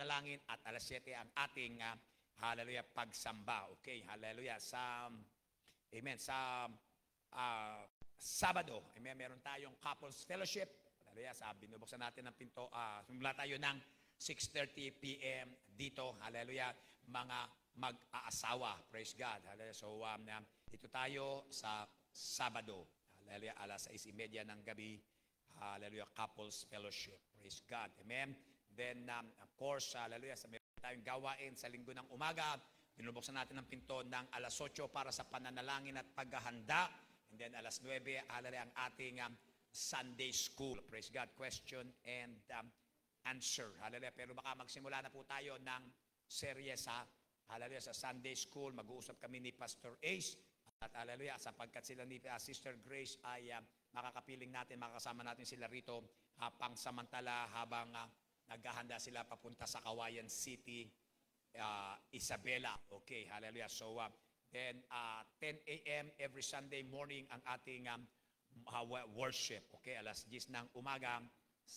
pananalangin at alas 7 ang ating hallelujah, pagsamba. Okay, hallelujah. Amen. Sabado, amen, meron tayong couples fellowship. Hallelujah. Binubuksan natin ang pinto. Simula tayo ng 6:30 p.m. dito. Hallelujah. Mga mag-aasawa. Praise God. Hallelujah. So, dito tayo sa Sabado. Hallelujah. Alas 6:30 ng gabi. Hallelujah. Couples fellowship. Praise God. Amen. Then, of course, hallelujah. Meron tayong gawain sa linggo ng umaga. Binubuksan natin ang pinto ng alas 8 para sa pananalangin at paghahanda. And then alas 9, hallelujah, ang ating Sunday school. Praise God. Question and answer. Hallelujah. Pero baka magsimula na po tayo ng serye hallelujah, sa Sunday school. Mag-uusap kami ni Pastor Ace. At hallelujah, sapagkat sila ni Sister Grace ay makakapiling natin, makakasama natin sila rito pangsamantala habang naghahanda sila papunta sa Kawayan City, Isabela. Okay, hallelujah. So, then 10 a.m. every Sunday morning ang ating worship. Okay, alas 10 ng umaga,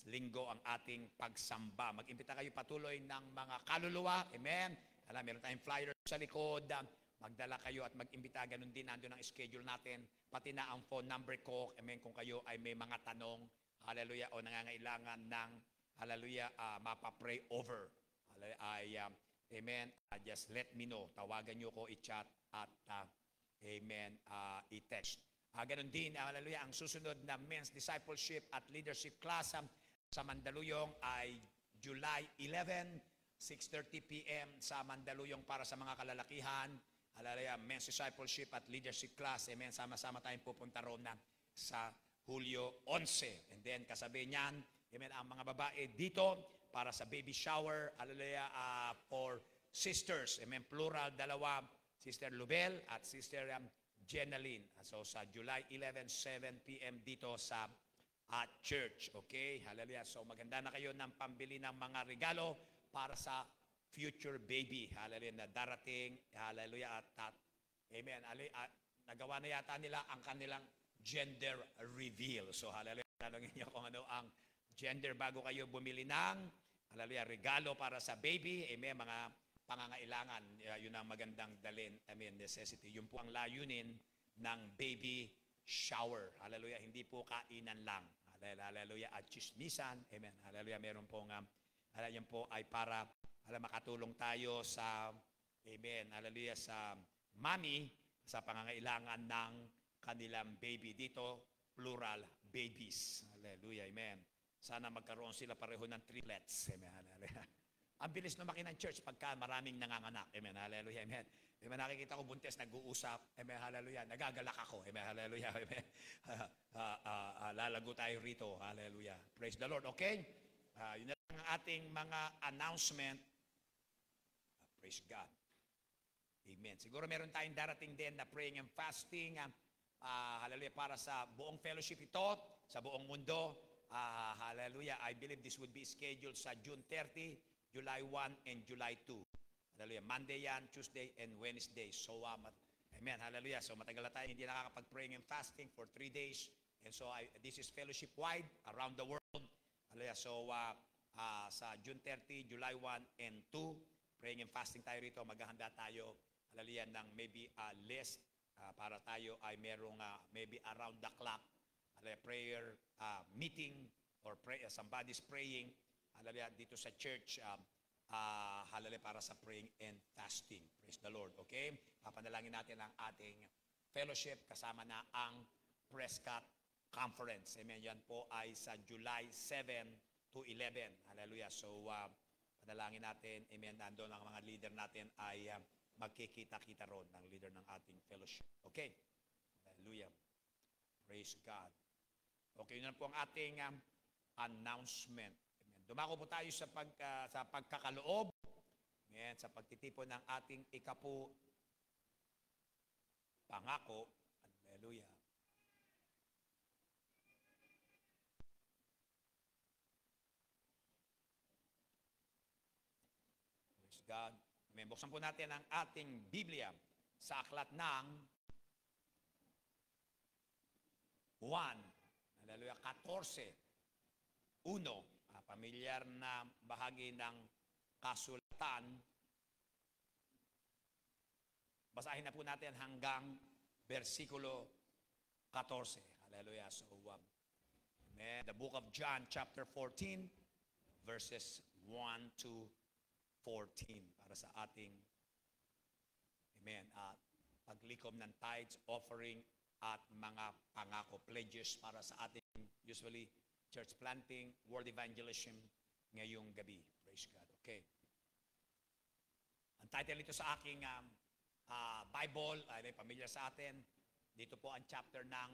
linggo ang ating pagsamba. Mag-imbita kayo patuloy ng mga kaluluwa. Amen. Meron tayong flyer sa likod. Magdala kayo at mag-imbita. Ganun din, nandun ang schedule natin. Pati na ang phone number ko. Amen. Kung kayo ay may mga tanong, hallelujah, o nangangailangan ng, hallelujah, mapapray over. Hallelujah, amen. Just let me know. Tawagan nyo ko, i-chat at amen, i-text. Ganun din, hallelujah, ang susunod na men's discipleship at leadership class sa Mandaluyong ay July 11, 6:30 p.m. sa Mandaluyong para sa mga kalalakihan. Hallelujah, men's discipleship at leadership class. Amen. Sama-sama tayong pupunta roon na sa Hulyo 11. And then kasabi niyan, amen, ang mga babae dito para sa baby shower. Hallelujah, for sisters. Amen, plural, dalawa. Sister Lubel at Sister Jenaline. So sa July 11, 7 p.m. dito sa church. Okay? Hallelujah. So maganda na kayo ng pambili ng mga regalo para sa future baby. Hallelujah. Na darating. Hallelujah. At amen. Nagawa na yata nila ang kanilang gender reveal. So hallelujah. Tanongin niyo kung ano ang gender bago kayo bumili ng hallelujah, regalo para sa baby. Amen. Mga pangangailangan. Yun ang magandang dalhin. Amen. Necessity. Yun po ang layunin ng baby shower. Hallelujah. Hindi po kainan lang. Hallelujah. At chismisan. Amen. Hallelujah. Meron pong, yan po ay para makatulong tayo sa, amen, hallelujah, sa mommy sa pangangailangan ng kanilang baby. Dito, plural, babies. Hallelujah. Amen. Sana magkaroon sila pareho ng triplets. Amen. Hallelujah. Ang bilis lumaki ng church pagka maraming nanganganak. Amen. Hallelujah. Amen. Amen. Nakikita ko buntis, nag-uusap. Amen. Hallelujah. Nagagalak ako. Amen. Hallelujah. Amen. Lalago tayo rito. Hallelujah. Praise the Lord. Okay? Yun na lang ang ating mga announcement. Praise God. Amen. Siguro meron tayong darating din na praying and fasting. Hallelujah. Para sa buong fellowship ito, sa buong mundo. Hallelujah. I believe this would be scheduled sa June 30, July 1, and July 2. Hallelujah. Monday yan, Tuesday, and Wednesday. So, amen. Hallelujah. So, matagal na tayo hindi nakakapag-praying and fasting for 3 days. And so, this is fellowship-wide around the world. Hallelujah. So, sa June 30, July 1, and 2, praying and fasting tayo rito. Maghahanda tayo, hallelujah, ng maybe a list para tayo ay merong maybe around the clock, hallelujah, prayer meeting or somebody's praying, hallelujah, dito sa church, hallelujah, para sa praying and fasting. Praise the Lord. Okay? Papanalangin natin ang ating fellowship kasama na ang Prescott Conference. Amen. Yan po ay sa July 7 to 11. Hallelujah. So, panalangin natin. Amen. Nandun ang mga leader natin ay magkikita-kita ron ng leader ng ating fellowship. Okay? Hallelujah. Praise God. Okay, yun po ang ating announcement. Amen. Dumako po tayo sa pagkakaloob. Amen. Sa pagtitipon ng ating ikapu pangako. Hallelujah. Praise God. Amen. Buksan po natin ang ating Biblia sa aklat ng 1. Hallelujah. 14. 1. Pamilyar na bahagi ng kasulatan. Basahin na po natin hanggang versikulo 14. Hallelujah. So, the book of John, chapter 14, verses 1 to 14 para sa ating, amen, paglikom ng tithes, offering, at mga pangako, pledges para sa ating, usually, church planting, world evangelism, ngayong gabi. Praise God. Okay. Ang title nito sa aking Bible, ay pamilyar sa atin. Dito po ang chapter ng,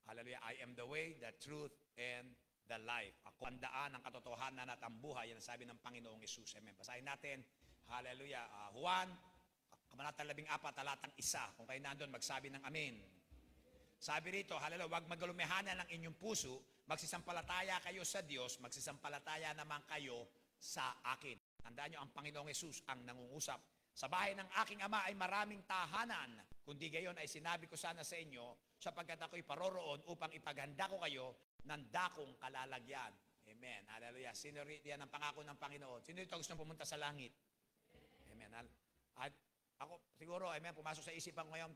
hallelujah, I am the way, the truth, and the life. Ako ang daan, ang katotohanan at ang buhay. Yan ang sabi ng Panginoong Hesus. Amen. Basahin natin, hallelujah, Juan, Kabanata 14, talatang 1. Kung kayo nandun, magsabi ng amen. Sabi rito, hallelujah, huwag magalumihanan ng inyong puso, magsisampalataya kayo sa Diyos, magsisampalataya naman kayo sa akin. Tandaan nyo, ang Panginoong Hesus ang nangungusap. Sa bahay ng aking Ama ay maraming tahanan. Kundi gayon ay sinabi ko sana sa inyo, sapagkat ako'y paroroon upang ipaghanda ko kayo ng dakong kalalagyan. Amen. Hallelujah. Sino yan ang pangako ng Panginoon? Sino ito gusto pumunta sa langit? Amen. At ako, siguro, amen, pumasok sa isipan ko ngayon,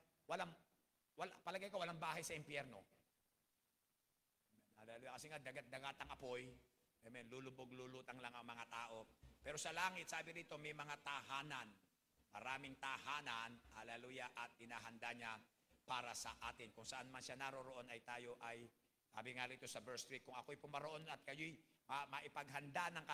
palagay ko walang bahay sa impyerno. Hallelujah. Kasi nga, dagat-dagatang apoy, amen, lulubog-lulutang lang ang mga tao. Pero sa langit, sabi rito, may mga tahanan. Maraming tahanan, hallelujah, at inahanda niya para sa atin. Kung saan man siya naroroon ay tayo ay, sabi nga rito sa verse 3, kung ako'y pumaroon at kayo'y maipaghanda ng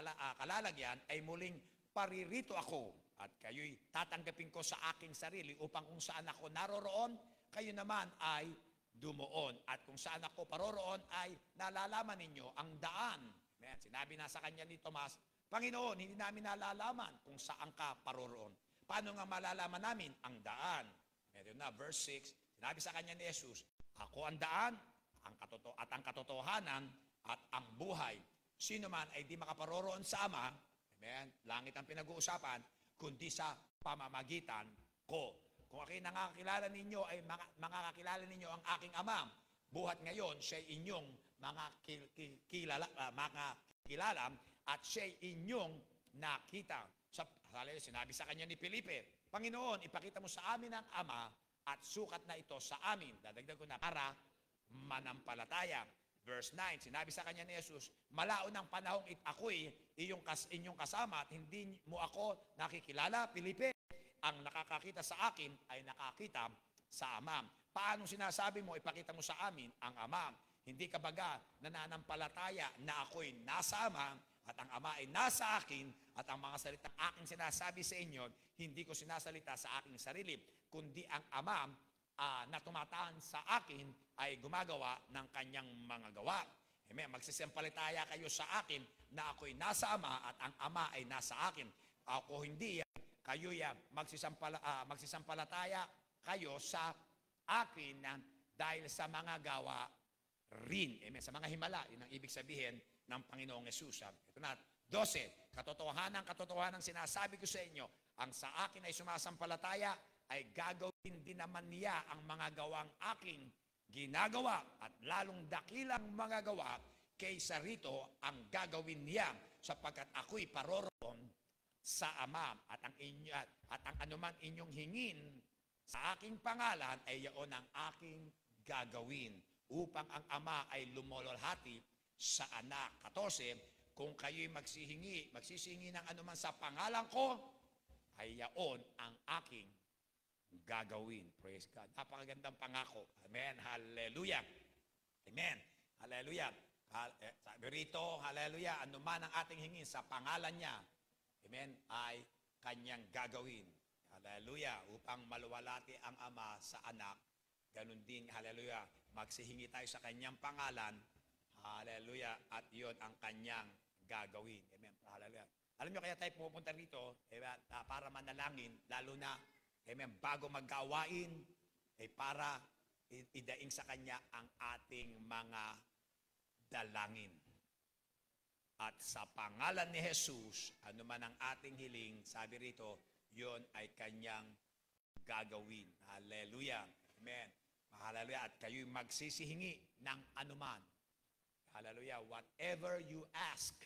kalalagyan, ay muling paririto ako at kayo'y tatanggapin ko sa aking sarili upang kung saan ako naroroon, kayo naman ay dumuon. At kung saan ako paroroon ay nalalaman ninyo ang daan. Amen. Sinabi na sa kanya ni Tomas, Panginoon, hindi namin nalalaman kung saan ka paroroon. Paano nga malalaman namin ang daan? Meron na, verse 6, sinabi sa kanya ni Jesus, ako ang daan, ang katotohanan, at ang buhay. Sino man ay di makaparoroon sa Ama, amen, langit ang pinag-uusapan, kundi sa pamamagitan ko. Kung ako'y nakakilala ninyo, ay makakakilala ninyo ang aking Ama. Buhat ngayon, siya'y inyong mga kilala at siya'y inyong nakita. Sinabi sa kanya ni Felipe, Panginoon, ipakita mo sa amin ang Ama at sukat na ito sa amin. Dadagdag ko na para manampalataya. Verse 9, sinabi sa kanya ni Jesus, malaon ang panahong ako'y inyong kasama at hindi mo ako nakikilala, Felipe. Ang nakakakita sa akin ay nakakita sa Ama. Paano sinasabi mo, ipakita mo sa amin ang Ama? Hindi ka baga nananampalataya na ako'y nasa Ama at ang Ama ay nasa akin at ang mga salitang aking sinasabi sa inyo, hindi ko sinasalita sa aking sarili, kundi ang Ama na tumataan sa akin ay gumagawa ng kanyang mga gawa. Amen. Magsisampalataya kayo sa akin na ako'y nasa Ama at ang Ama ay nasa akin. Ako hindi, kayo magsisampalataya kayo sa akin dahil sa mga gawa rin. Amen. Sa mga himala, yun ang ibig sabihin ng Panginoong Hesus. Ito na, 12, katotohanan sinasabi ko sa inyo, ang sa akin ay sumasampalataya, ay gagawin din naman niya ang mga gawang aking ginagawa at lalong dakilang mga gawa kaysa rito ang gagawin niya sapagkat ako'y paroroon sa Ama at ang anuman inyong hingin sa aking pangalan ay yaon ang aking gagawin upang ang Ama ay lumololhati sa Anak. 14, kung kayo'y magsisingi ng anuman sa pangalan ko, ay yaon ang aking gagawin. Praise God. Napakagandang pangako. Amen. Hallelujah. Amen. Hallelujah. Sabi rito, hallelujah, anuman ang ating hingin sa pangalan niya, amen, ay kanyang gagawin. Hallelujah. Upang maluwalhati ang Ama sa Anak, ganun din, hallelujah, magsihingi tayo sa kanyang pangalan, hallelujah, at yun ang kanyang gagawin. Amen. Hallelujah. Alam nyo, kaya tayo pupunta rito, para manalangin, lalo na, amen, bago magkawain, para idaing sa kanya ang ating mga dalangin. At sa pangalan ni Jesus, anuman ang ating hiling, sabi rito, yon ay kanyang gagawin. Hallelujah. Amen. Hallelujah. At kayo'y magsisihingi ng anuman. Hallelujah. Whatever you ask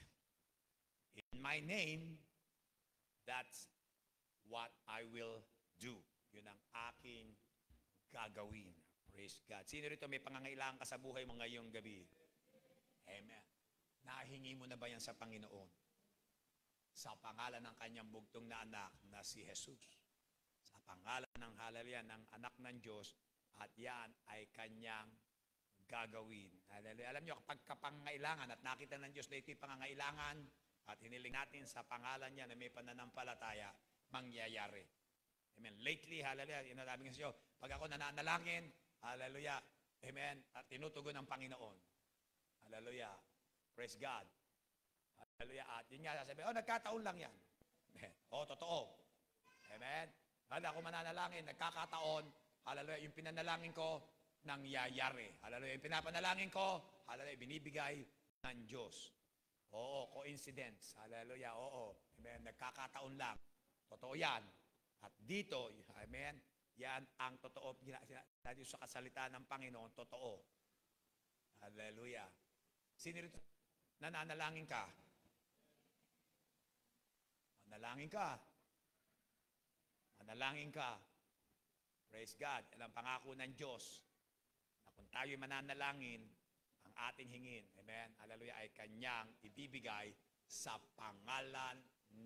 in my name, that's what I will do. Yun ang aking gagawin. Praise God. Sino rito may pangangailangan ka sa buhay mo ngayong gabi? Amen. Nahingi mo na ba yan sa Panginoon? Sa pangalan ng kanyang bugtong na anak na si Jesus. Sa pangalan ng haleluya ng anak ng Diyos, at yan ay kanyang gagawin. Haleluya. Alam nyo, kapag kapangailangan at nakita ng Diyos na ito'y pangangailangan at hiniling natin sa pangalan niya na may pananampalataya, mangyayari. Amen. Lately, haleluya, inasabi ko sa iyo, pag ako nananalangin, haleluya, amen, at tinutugon ng Panginoon. Haleluya. Praise God. Haleluya. At yun nga, sasabihin, nagkataon lang yan. Amen. Totoo. Amen. Haleluya, ako mananalangin, nagkakataon, haleluya, yung pinanalangin ko, nangyayari. Haleluya, yung pinapanalangin ko, haleluya, binibigay ng Diyos. Oo, coincidence. Haleluya, oo. Amen, nagkakataon lang. Totoo yan. At dito, amen, yan ang totoo. Dahil sa kasalita ng Panginoon, totoo. Haleluya. Sino rito? Nananalangin ka? Manalangin ka. Manalangin ka. Praise God. Yan ang pangako ng Diyos. Na kung tayo'y mananalangin, ang ating hingin, amen, haleluya, ay kanyang ibibigay sa pangalan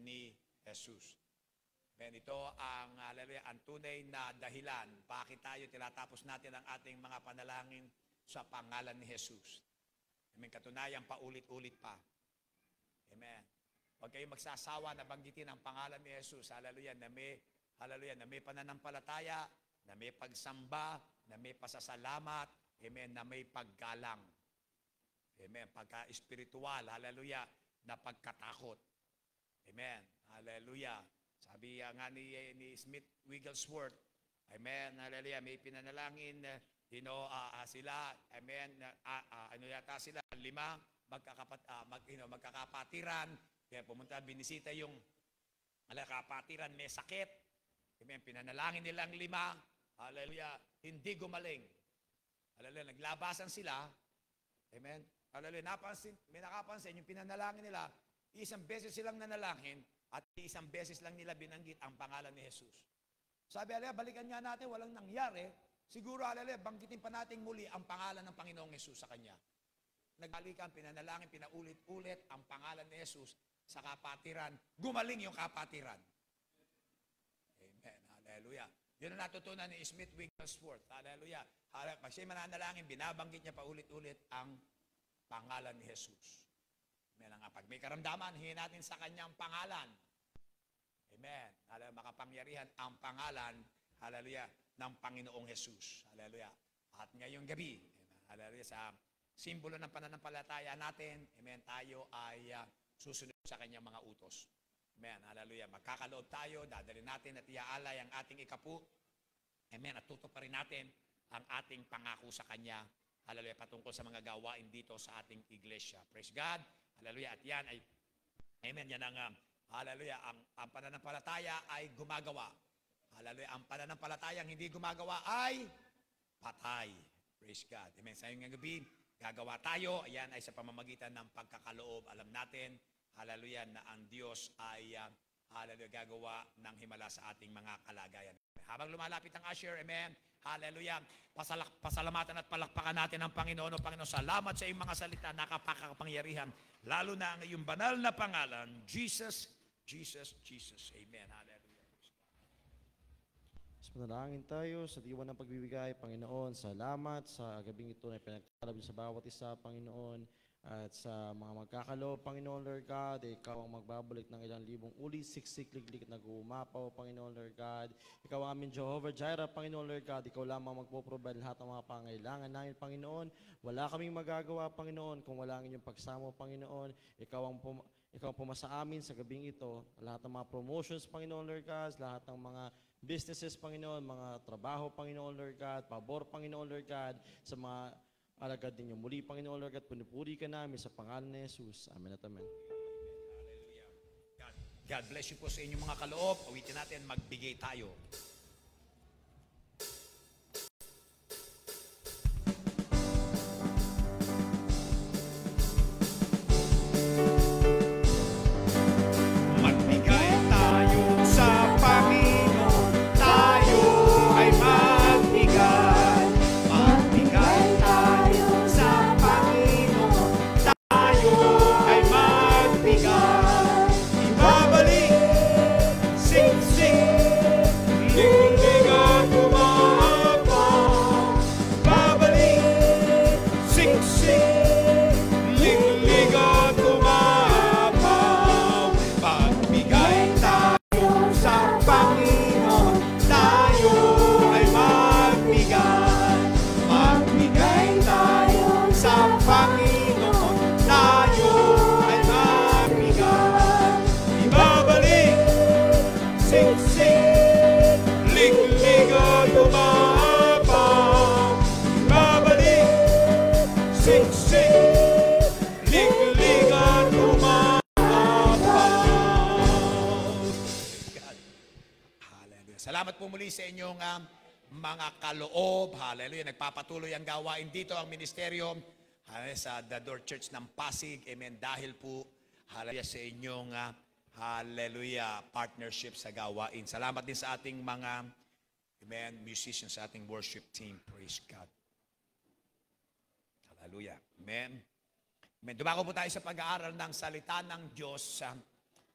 ni Jesus. Amen, ito ang, haleluya, ang tunay na dahilan bakit tayo tinatapos natin ang ating mga panalangin sa pangalan ni Jesus. Amen, katunayan, paulit-ulit pa. Amen. Huwag kayong magsasawa na banggitin ang pangalan ni Jesus, haleluya, na may pananampalataya, na may pagsamba, na may pasasalamat, amen, na may paggalang. Amen, pagka-espiritual, haleluya, na pagkatakot. Amen, haleluya. Sabi nga ni Smith Wigglesworth, amen, haleluya, may pinanalangin, sila, amen, yata sila, 5, magkakapatiran, kaya pumunta, binisita yung kapatiran, may sakit, amen, pinanalangin nilang 5, haleluya, hindi gumaling. Haleluya, naglabasan sila, amen, haleluya, may nakapansin, yung pinanalangin nila, isang beses silang nanalangin, at isang beses lang nila binanggit ang pangalan ni Jesus. Sabi, haleluya, balikan nga natin, walang nangyari. Siguro, haleluya, banggitin pa natin muli ang pangalan ng Panginoong Jesus sa kanya. Nagbalikan, pinanalangin, pinaulit-ulit ang pangalan ni Jesus sa kapatiran. Gumaling yung kapatiran. Amen. Haleluya. Yun ang natutunan ni Smith Wigglesworth. Haleluya. Pag siya'y mananalangin, binabanggit niya paulit-ulit ang pangalan ni Jesus. Pag may karamdaman, hingin natin sa kanyang pangalan. Amen. Haleluya, makapangyarihan ang pangalan, haleluya, ng Panginoong Jesus. Haleluya. At ngayong gabi, haleluya, sa simbolo ng pananampalataya natin, amen, tayo ay susunod sa kanyang mga utos. Amen. Haleluya. Magkakaloob tayo, dadalhin natin at iaalay ang ating ikapu. Amen. At tutuparin natin ang ating pangako sa kanya. Haleluya, patungkol sa mga gawain dito sa ating iglesia. Praise God. Haleluya, at yan ay, amen, yan ang, haleluya, ang pananampalataya ay gumagawa. Haleluya, ang pananampalatayang hindi gumagawa ay patay. Praise God. Amen. Sa ngayong gabi, gagawa tayo, ayan ay sa pamamagitan ng pagkakaloob. Alam natin, haleluya, na ang Diyos ay, haleluya, gagawa ng himala sa ating mga kalagayan. Habang lumalapit ang usher, amen, haleluya, pasalamatan at palakpakan natin ang Panginoon. O Panginoon, salamat sa iyong mga salita, nakapakapangyarihan, lalo na ang iyong banal na pangalan, Jesus, Jesus, Jesus. Amen. Hallelujah. Manalangin tayo sa diwa ng pagbibigay, Panginoon. Salamat sa gabing ito na pinagkalab sa bawat isa, Panginoon. At sa mga magkakaloob, Panginoon, Lord God, ikaw ang magbabalik ng ilang libong uli, siksik-liglig na gumapaw, Panginoon, Lord God. Ikaw ang aming Jehovah Jireh, Panginoon, Lord God. Ikaw lamang magpo-provide lahat ng mga pangailangan namin, Panginoon. Wala kaming magagawa, Panginoon, kung wala ang inyong pagsamo, Panginoon. Ikaw ang pumasa amin sa gabing ito. Lahat ng mga promotions, Panginoon, Lord God, lahat ng mga businesses, Panginoon, mga trabaho, Panginoon, Lord God, pabor, Panginoon, Lord God, sa mga alagad ninyo. Muli, Panginoon, Lord God, pinupuri ka namin sa pangalan ni Jesus. Amen at amen. God bless you po sa inyong mga kaloob. Awitin natin, magbigay tayo. Magbigay tayo siksik, ligligan umapaw. Babalik, siksik, ligligan umapaw. Hallelujah. Salamat po muli sa inyong mga kaloob. Hallelujah. Nagpapatuloy ang gawain dito, ang ministeryo sa The Door Church ng Pasig. Amen. Dahil po, hallelujah, sa inyong hallelujah, partnership sa gawain. Salamat din sa ating mga, amen, musicians, sa ating worship team. Praise God. Hallelujah. Amen. Amen. Dumako po tayo sa pag-aaral ng salita ng Diyos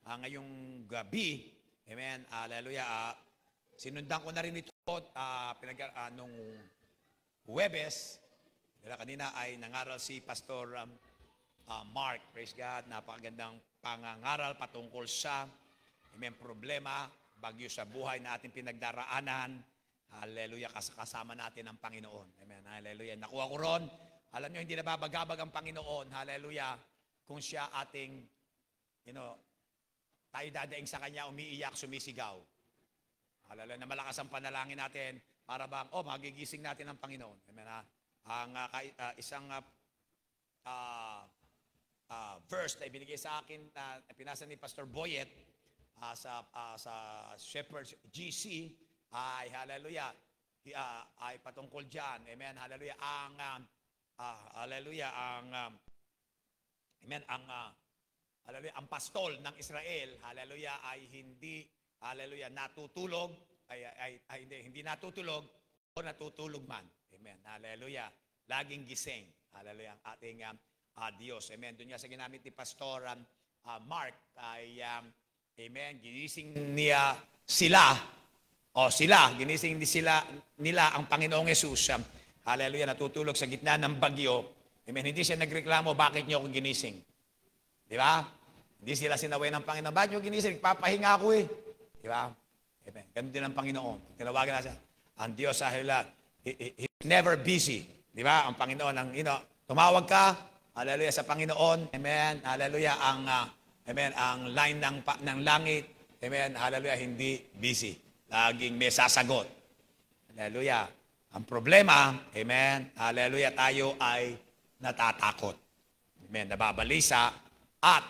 ngayong gabi. Amen. Hallelujah. Sinundan ko na rin ito nung Huwebes. Kanina ay nangaral si Pastor Mark. Praise God. Napakagandang pangangaral patungkol sa problema, bagyo sa buhay na ating pinagdaraanan. Hallelujah. Kasama natin ang Panginoon. Amen. Hallelujah. Nakuha ko ron. Alam nyo, hindi nababagabag ang Panginoon. Hallelujah. Kung siya ating, tayo dadaing sa Kanya, umiiyak, sumisigaw. Hallelujah. Na malakas ang panalangin natin para bang, magigising natin ang Panginoon. Amen. Ang isang verse na ibinigay sa akin na pinasa ni Pastor Boyet sa Shepherd's GC ay hallelujah ay patungkol diyan. Amen. Hallelujah. Hallelujah ang pastol ng Israel, hallelujah, ay hindi hallelujah natutulog hindi natutulog o natutulog man. Amen. Hallelujah. Laging gising. Hallelujah. Ang ating Diyos. Amen. Doon nga sa ginamit ni Pastor Mark ay, amen, ginising niya sila, ginising nila ang Panginoong Yesus. Hallelujah. Natutulog sa gitna ng bagyo. Amen. Hindi siya nagreklamo, bakit niyo ako ginising? Di ba? Hindi sila sinaway ng Panginoon. Bakit niyo ginising? Papahinga ako eh. Di ba? Amen. Ganun din ang Panginoon. Tinawagan na siya. Ang Diyos sa He's never busy. Di ba? Ang Panginoon, tumawag ka, hallelujah, sa Panginoon. Amen. Hallelujah. Ang line ng langit, amen, hallelujah, hindi busy. Laging may sasagot. Hallelujah. Ang problema, amen, hallelujah, tayo ay natatakot. Amen. Nababalisa at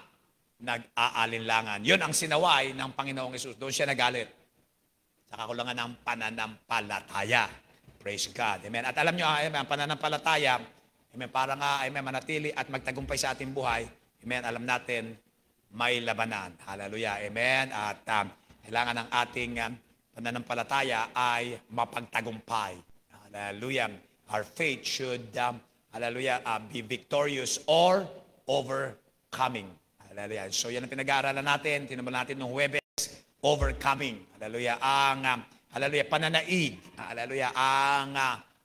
nag-aalinlangan. Yun ang sinaway ng Panginoong Hesus. Doon siya nagalit. Sa kakulangan ng pananampalataya. Praise God. Amen. At alam nyo, amen, ang pananampalataya, amen, para nga, amen, manatili at magtagumpay sa ating buhay, amen, alam natin, may labanan. Hallelujah. Amen. At kailangan ng ating pananampalataya ay mapagtagumpay. Hallelujah. Our faith should, hallelujah, be victorious or overcoming. Hallelujah. So yan ang pinag-aaralan natin. Tinumala natin nung Huwebes, overcoming. Hallelujah. Hallelujah, pananaig. Hallelujah,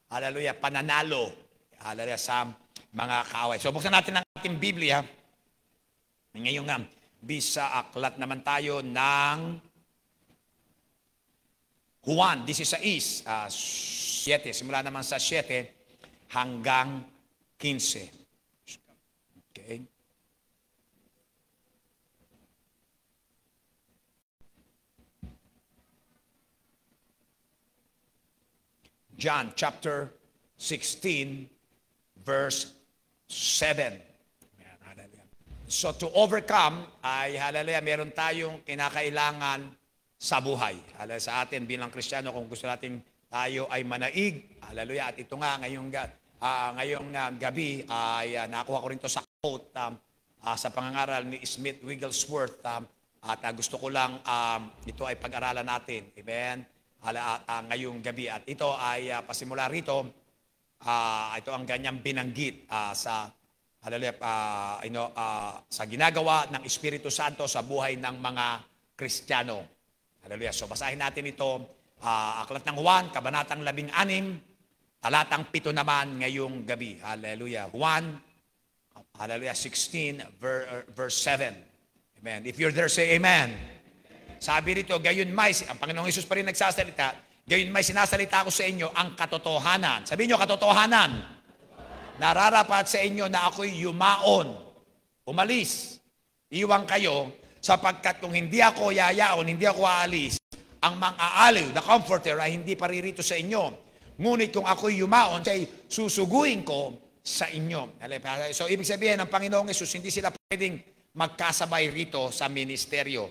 hallelujah, pananalo. Hallelujah, sa mga kaaway. So, buksan natin ang ating Biblia. Ngayong bisa aklat naman tayo ng Juan 16, 7. Simula naman sa 7 hanggang 15. Okay. John chapter 16, verse 7. So to overcome ay, hallelujah, meron tayong kinakailangan sa buhay. Hallelujah, sa atin bilang Kristiyano, kung gusto natin tayo ay manaig. Hallelujah, at ito nga ngayong gabi ay nakuha ko rin to sa quote sa pangangaral ni Smith Wigglesworth. At gusto ko lang ito ay pag-aralan natin. Amen. Ngayong gabi. At ito ay pasimula rito, ito ang ganyang binanggit sa sa ginagawa ng Espiritu Santo sa buhay ng mga Kristiyano. Hallelujah. So basahin natin ito, aklat ng Juan, kabanatang 16, talatang 7 naman ngayong gabi. Hallelujah. Juan, hallelujah, 16, verse 7. Amen. If you're there, say amen. Sabi rito, gayon may, ang Panginoong Hesus pa rin nagsasalita, gayon may sinasalita ko sa inyo ang katotohanan. Sabihin nyo, katotohanan. Nararapat sa inyo na ako'y yumaon, umalis, iwan kayo, sapagkat kung hindi ako yayaon, hindi ako aalis, ang mang-aaliw, the comforter, ay hindi paririto sa inyo. Ngunit kung ako'y yumaon, siya'y susuguin ko sa inyo. So, ibig sabihin, ng Panginoong Yesus, hindi sila pwedeng magkasabay rito sa ministeryo.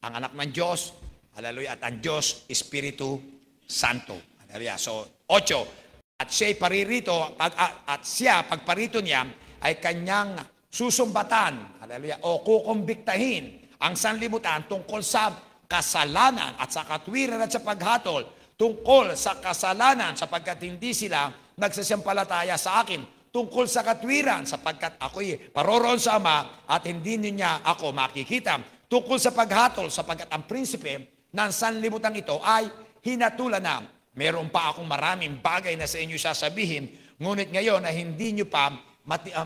Ang anak ng Diyos, hallelujah, at ang Diyos, Espiritu Santo. Hallelujah. So, 8, at siya'y paririto, at siya, pagparito niya, ay kanyang susumbatan, hallelujah, o kukumbiktahin ang sanlibutan tungkol sa kasalanan at sa katwiran at sa paghatol, tungkol sa kasalanan sapagkat hindi sila nagsasampalataya sa akin, tungkol sa katwiran sapagkat ako'y paroroon sa Ama at hindi niya ako makikita, tungkol sa paghatol sapagkat ang prinsipe ng sanlibutan ito ay hinatulan na. Meron pa akong maraming bagay na sa inyo sasabihin, ngunit ngayon na hindi nyo pa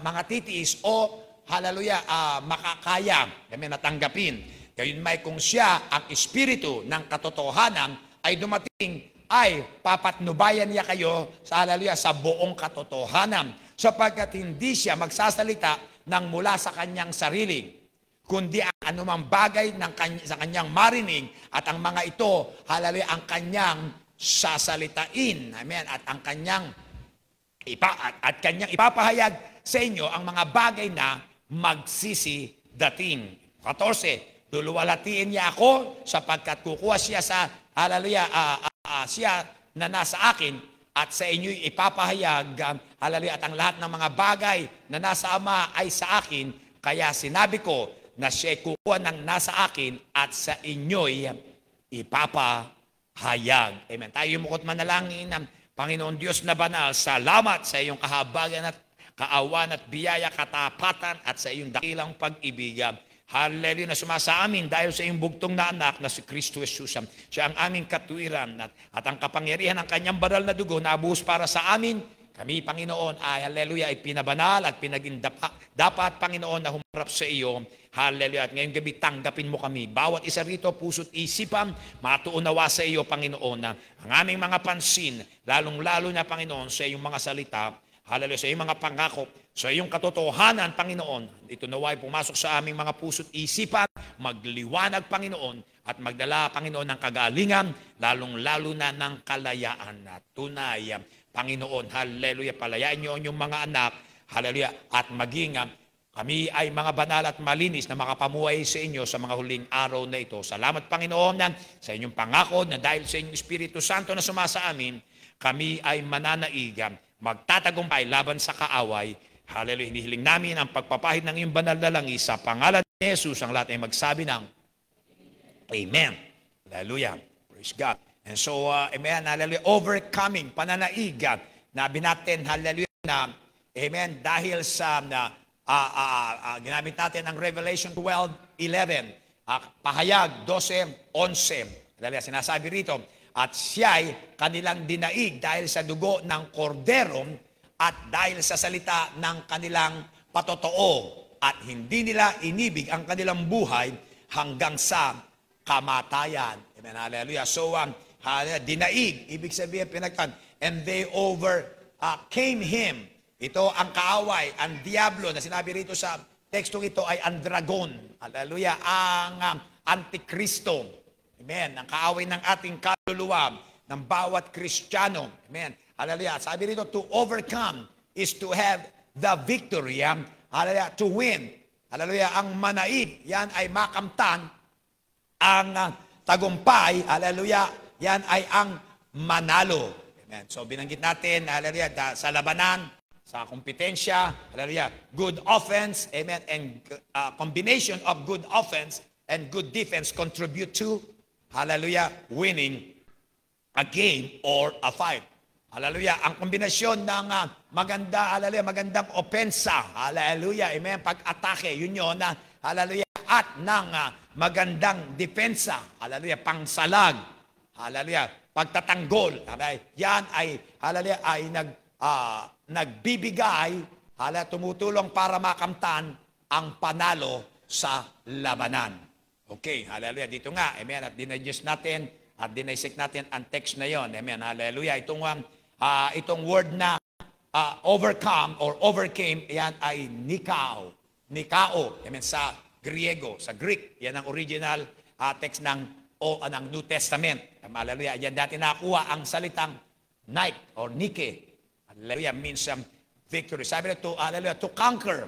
mga titiis o hallelujah, makakaya, natanggapin. Gayon may kung siya ang espiritu ng katotohanan ay dumating, ay papatnubayan niya kayo sa hallelujah, sa buong katotohanan. Sapagkat hindi siya magsasalita ng mula sa kanyang sarili, kundi ang anumang bagay sa kanyang marinig at ang mga ito, hallelujah, ang kanyang sasalitain. Amen. At ang kanyang ipapahayag sa inyo ang mga bagay na magsisidating. 14, luluwalhatiin niya ako sapagkat kukuha siya sa, hallelujah, siya na nasa akin at sa inyo'y ipapahayag, hallelujah, at ang lahat ng mga bagay na nasa Ama ay sa akin, kaya sinabi ko na siya'y kukuha ng nasa akin at sa inyo'y ipapahayag. Amen. Tayo mukot manalangin ng Panginoon Diyos na banal, salamat sa iyong kahabagan at kaawan at biyaya, katapatan at sa iyong dakilang pag-ibigan. Hallelujah, na sumasa amin dahil sa iyong bugtong na anak na si Kristo Jesus. Siya ang aming katuwiran at ang kapangyarihan ng kanyang banal na dugo na abuhos para sa amin. Kami, Panginoon, ay hallelujah, ay pinabanal at pinaging dapat, Panginoon, na humarap sa iyo. Hallelujah. At ngayong gabi, tanggapin mo kami. Bawat isa rito, puso't isipan, matuunawa sa iyo, Panginoon, na ang aming mga pansin, lalong-lalo na, Panginoon, sa iyong mga salita, hallelujah, sa iyong mga pangako, sa iyong katotohanan, Panginoon, ito naway pumasok sa aming mga puso't isipan, magliwanag, Panginoon, at magdala, Panginoon, ng kagalingan, lalong-lalo na ng kalayaan na tunay. Panginoon, hallelujah, palayain niyo ang inyong mga anak, hallelujah, at maging kami ay mga banal at malinis na makapamuhay sa inyo sa mga huling araw na ito. Salamat, Panginoon, sa inyong pangako na dahil sa inyong Espiritu Santo na sumasa amin, kami ay mananaigan, magtatagumpay laban sa kaaway. Hallelujah, hinihiling namin ang pagpapahid ng iyong banal na langis sa pangalan ni Jesus, ang lahat ay magsabi ng Amen. Hallelujah. Praise God. And so, amen, hallelujah, overcoming, pananaigan, nabi natin, hallelujah, na, amen, dahil sa, ginamit natin ang Revelation 12:11, pahayag 12:11, hallelujah, sinasabi rito, at siya'y kanilang dinaig dahil sa dugo ng kordero at dahil sa salita ng kanilang patotoo, at hindi nila inibig ang kanilang buhay hanggang sa kamatayan. Amen, hallelujah. So, dinaig, ibig sabihin pinagtan, and they overcame him. Ito ang kaaway, ang diablo na sinabi rito sa tekstong ito ay ang dragon. Hallelujah, ang antikristo. Amen, ang kaaway ng ating kaluluwa, ng bawat Kristiyano. Amen, hallelujah. Sabi rito, to overcome is to have the victory. Hallelujah, to win. Hallelujah, ang manaig, yan ay makamtan. Ang tagumpay, hallelujah, yan ay ang manalo. Amen. So binanggit natin, hallelujah, sa labanan, sa kompetensya, hallelujah, good offense, amen, and combination of good offense and good defense contribute to, hallelujah, winning a game or a fight. Hallelujah, ang kombinasyon ng magandang opensa, hallelujah, amen, pag-atake, yun yun, hallelujah, at ng magandang depensa, hallelujah, pangsalag, hallelujah, pagtatanggol, yan ay, hallelujah, ay nagbibigay, hallelujah, tumutulong para makamtan ang panalo sa labanan. Okay, hallelujah, dito nga, amen, at dinadjust natin, at dinaisik natin ang text na yon, amen, hallelujah, itong word na overcome or overcame, yan ay nikao, amen, sa Griego, sa Greek, yan ang original text ng o ng New Testament. Hallelujah. Yan dati nakuha ang salitang Nike or Nike. Hallelujah. Means victory. Sabi na hallelujah, to conquer.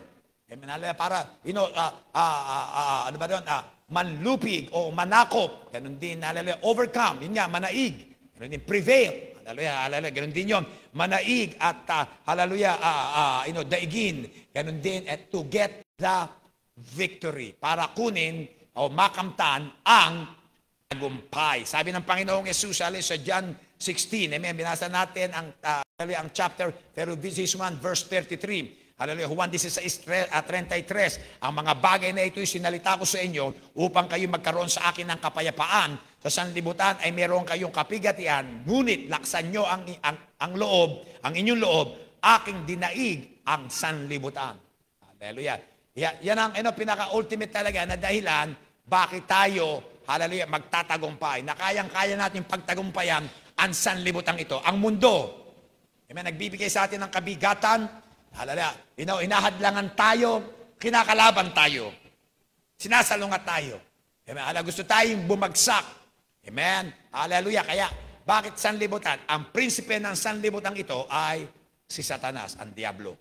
Amen. Hallelujah. Para, ano ba doon? Manlupig o manakop. Ganun din, hallelujah. Overcome. Yun nga, manaig. Ganun din, prevail. Hallelujah. Hallelujah. Ganun din yun. Manaig at, hallelujah, daigin. Ganun din, at to get the victory. Para kunin o makamtan ang tagumpay. Sabi ng Panginoong Yesus, sa John 16, amen, binasa natin ang chapter, pero this is 1 verse 33. Hallelujah, Juan 16:33, ang mga bagay na ito'y sinalita ko sa inyo upang kayo magkaroon sa akin ng kapayapaan. Sa sanlibutan ay meron kayong kapigatian, ngunit laksan nyo ang loob, ang inyong loob, aking dinaig ang sanlibutan. Hallelujah. Yan ang pinaka-ultimate talaga na dahilan bakit tayo, hallelujah, magtatagumpay. Na kayang-kaya natin pagtagumpayan ang sanlibutan ito. Ang mundo, amen, nagbibigay sa atin ng kabigatan, hallelujah, inahadlangan tayo, kinakalaban tayo, sinasalungat tayo. Amen, hallelujah, gusto tayong bumagsak. Amen, hallelujah. Kaya, bakit sanlibutan? Ang prinsipe ng sanlibutan ito ay si Satanas, ang Diablo.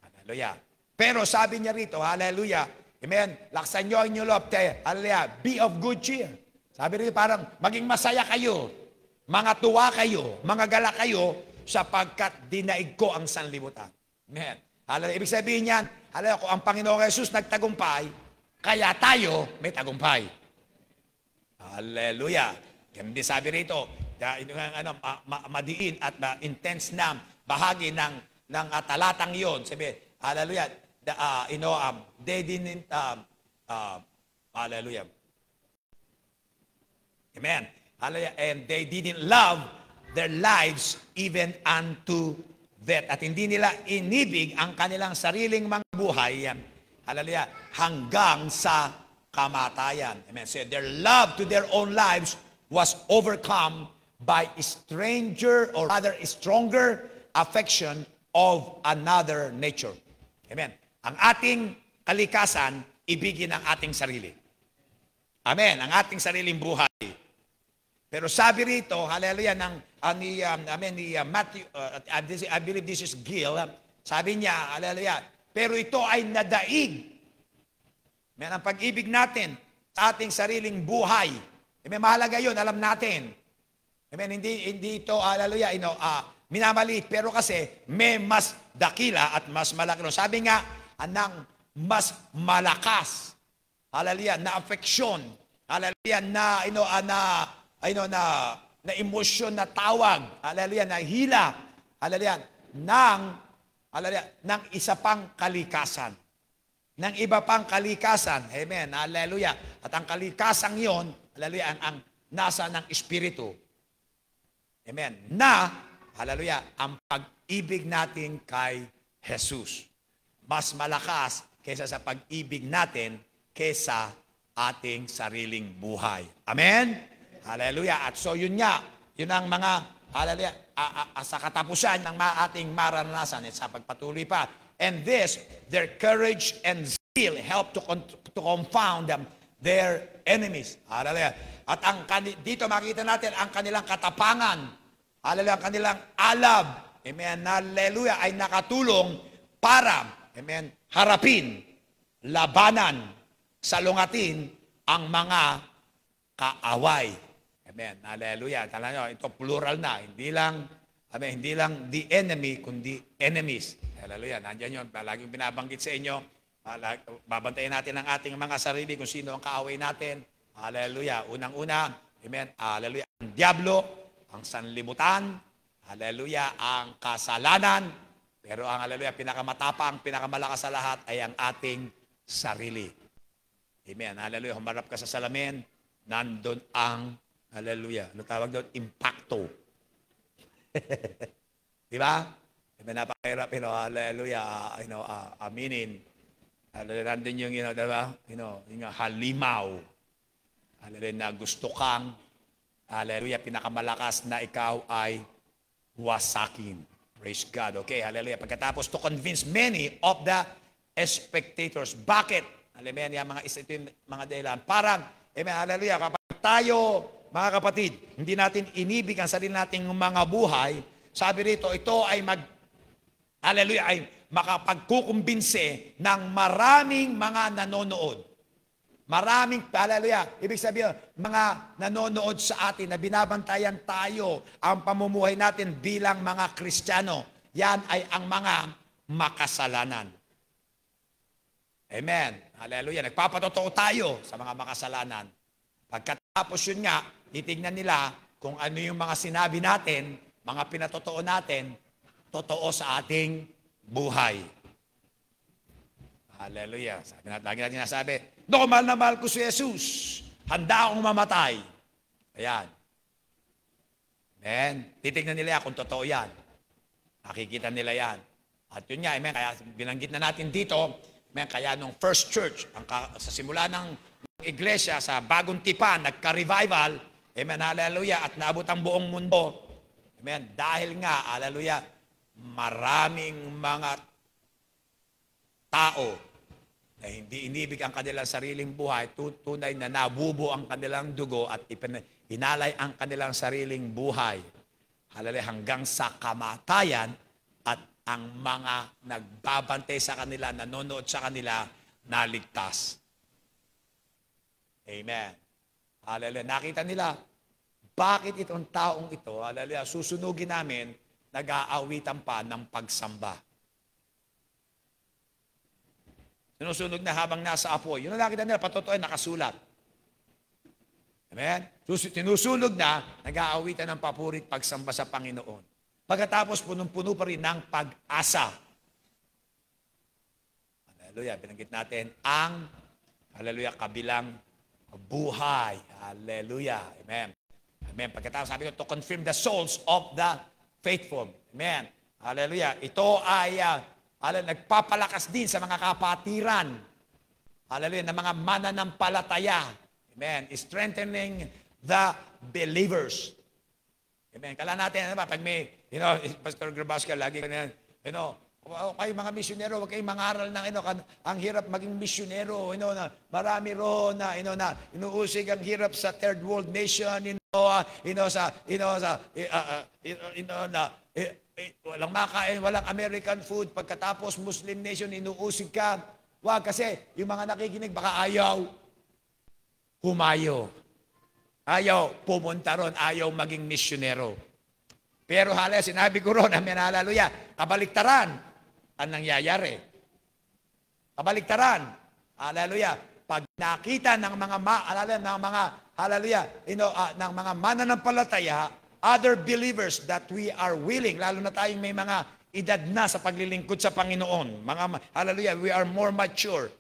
Hallelujah. Pero sabi niya rito, hallelujah, amen, laksan nyo ang inyong loob, hallelujah, be of good cheer. Sabi rito parang, maging masaya kayo, mga tuwa kayo, mga gala kayo, sapagkat dinaig ko ang sanlibutan. Amen. Hallelujah. Ibig sabihin niyan, hallelujah, kung ang Panginoong Jesus nagtagumpay, kaya tayo may tagumpay. Hallelujah. Kaya hindi sabi rito, madiin at intense na bahagi ng talatang iyon. Sabi, hallelujah, they didn't, hallelujah. Amen. Hallelujah. And they didn't love their lives even unto death. At hindi nila inibig ang kanilang sariling mga buhay, hallelujah, hanggang sa kamatayan. Amen. So their love to their own lives was overcome by stranger or rather stronger affection of another nature. Amen. Ang ating kalikasan, ibigin ang ating sarili. Amen. Ang ating sariling buhay. Pero sabi rito, hallelujah, ni Matthew, I believe this is Gil, sabi niya, hallelujah, pero ito ay nadaig. Amen. Ang pag-ibig natin sa ating sariling buhay. Amen. Mahalaga yun, alam natin. Amen. Hindi ito, hallelujah, minamaliit, pero kasi may mas dakila at mas malaki. Sabi nga, ng mas malakas, hallelujah, na affection, hallelujah, na emosyon, na tawag, hallelujah, na hila, hallelujah, ng isa pang kalikasan. Ng iba pang kalikasan, amen, hallelujah. At ang kalikasan yon, hallelujah, ang nasa ng Espiritu. Amen. Na, hallelujah, ang pag-ibig natin kay Jesus. Mas malakas kaysa sa pag-ibig natin kaysa ating sariling buhay. Amen? Hallelujah. At so yun nga, yun ang mga, hallelujah, sa katapusan ng ating maranasan at sa pagpatuloy pa. And this, their courage and zeal help to confound their enemies. Hallelujah. At dito makita natin ang kanilang katapangan. Hallelujah, ang kanilang alab. Amen. Hallelujah, ay nakatulong para, amen, harapin, labanan, salungatin ang mga kaaway. Amen. Hallelujah. Tala nyo, ito plural na. Hindi lang the enemy, kundi enemies. Hallelujah. Nandiyan yun. Laging binabanggit sa inyo. Babantayan natin ang ating mga sarili kung sino ang kaaway natin. Hallelujah. Unang-una, amen. Hallelujah. Ang diablo, ang sanlibutan, hallelujah, ang kasalanan. Pero ang hallelujah, pinakamatapang, pinakamalakas sa lahat ay ang ating sarili. Amen. Hallelujah. Humarap ka sa salamin, nandun ang, hallelujah, ano tawag doon? Impacto. Di ba? Diba, napakahirap, hallelujah, aminin. Hallelujah, nandun yung, diba? Yung halimaw. Hallelujah, na gusto kang, hallelujah, pinakamalakas na ikaw ay wasakin. Praise God. Okay, hallelujah. Pagkatapos, to convince many of the spectators. Bakit? Hallelujah, mga dahilan. Parang, amen, hallelujah, kapag pag tayo, mga kapatid, hindi natin inibig ang sarili nating mga buhay, sabi rito, ito ay hallelujah, ay makapagkukumbinse ng maraming mga nanonood. Maraming, hallelujah, ibig sabihin, mga nanonood sa atin na binabantayan tayo ang pamumuhay natin bilang mga Kristiyano. Yan ay ang mga makasalanan. Amen. Hallelujah. Nagpapatotoo tayo sa mga makasalanan. Pagkatapos yun nga, titignan nila kung ano yung mga sinabi natin, mga pinatotoo natin, totoo sa ating buhay. Hallelujah. Sabi natin, lagi natin nasabi, no, mahal na mahal ko si Jesus. Handa akong mamatay. Ayan. Amen. Titignan nila yan kung totoo yan. Nakikita nila yan. At yun nga, amen, kaya binanggit na natin dito, amen, kaya nung first church, sa simula ng iglesia, sa bagong tipan, nagka-revival, amen, hallelujah, at naabot ang buong mundo. Amen. Dahil nga, hallelujah, maraming mga tao na hindi inibig ang kanilang sariling buhay, tunay na nabubo ang kanilang dugo at inalay ang kanilang sariling buhay. Hallelujah, hanggang sa kamatayan, at ang mga nagbabantay sa kanila, nanonood sa kanila, naligtas. Amen. Hallelujah. Nakita nila, bakit itong taong ito, hallelujah, susunugin namin, nag-aawitan pa ng pagsamba. Sinusunog na habang nasa apoy. Yun ang nakita nila, patotoo ay nakasulat. Amen? Sinusunog na, nag-aawitan ng papurit pagsamba sa Panginoon. Pagkatapos, punong-puno pa rin ng pag-asa. Hallelujah. Binanggit natin ang, hallelujah, kabilang buhay. Hallelujah. Amen. Amen. Pagkatapos sabi ko, to confirm the souls of the faithful. Amen. Hallelujah. Ito ay nagpapalakas din sa mga kapatiran. Hallelujah. Na mga mananampalataya. Amen. Strengthening the believers. Amen. Kala natin, ano ba, pag may, Pastor Grabasca, lagi ganyan, kayo mga misyonero, huwag kayong mangaral ng, ang hirap maging misyonero, na marami ro na, inuusig ang hirap sa third world nation, walang makain, walang American food, pagkatapos Muslim nation, inuusig ka. Wag, kasi yung mga nakikinig, baka ayaw humayo. Ayaw pumunta ron, ayaw maging misyonero. Pero halaga, sinabi ko ron, amen, hallelujah, kabaliktaran ang nangyayari. Kabaliktaran, hallelujah, pag nakita ng mga ng mga mananampalataya, other believers that we are willing, lalo na tayong may mga edad na sa paglilingkod sa Panginoon, hallelujah, we are more mature.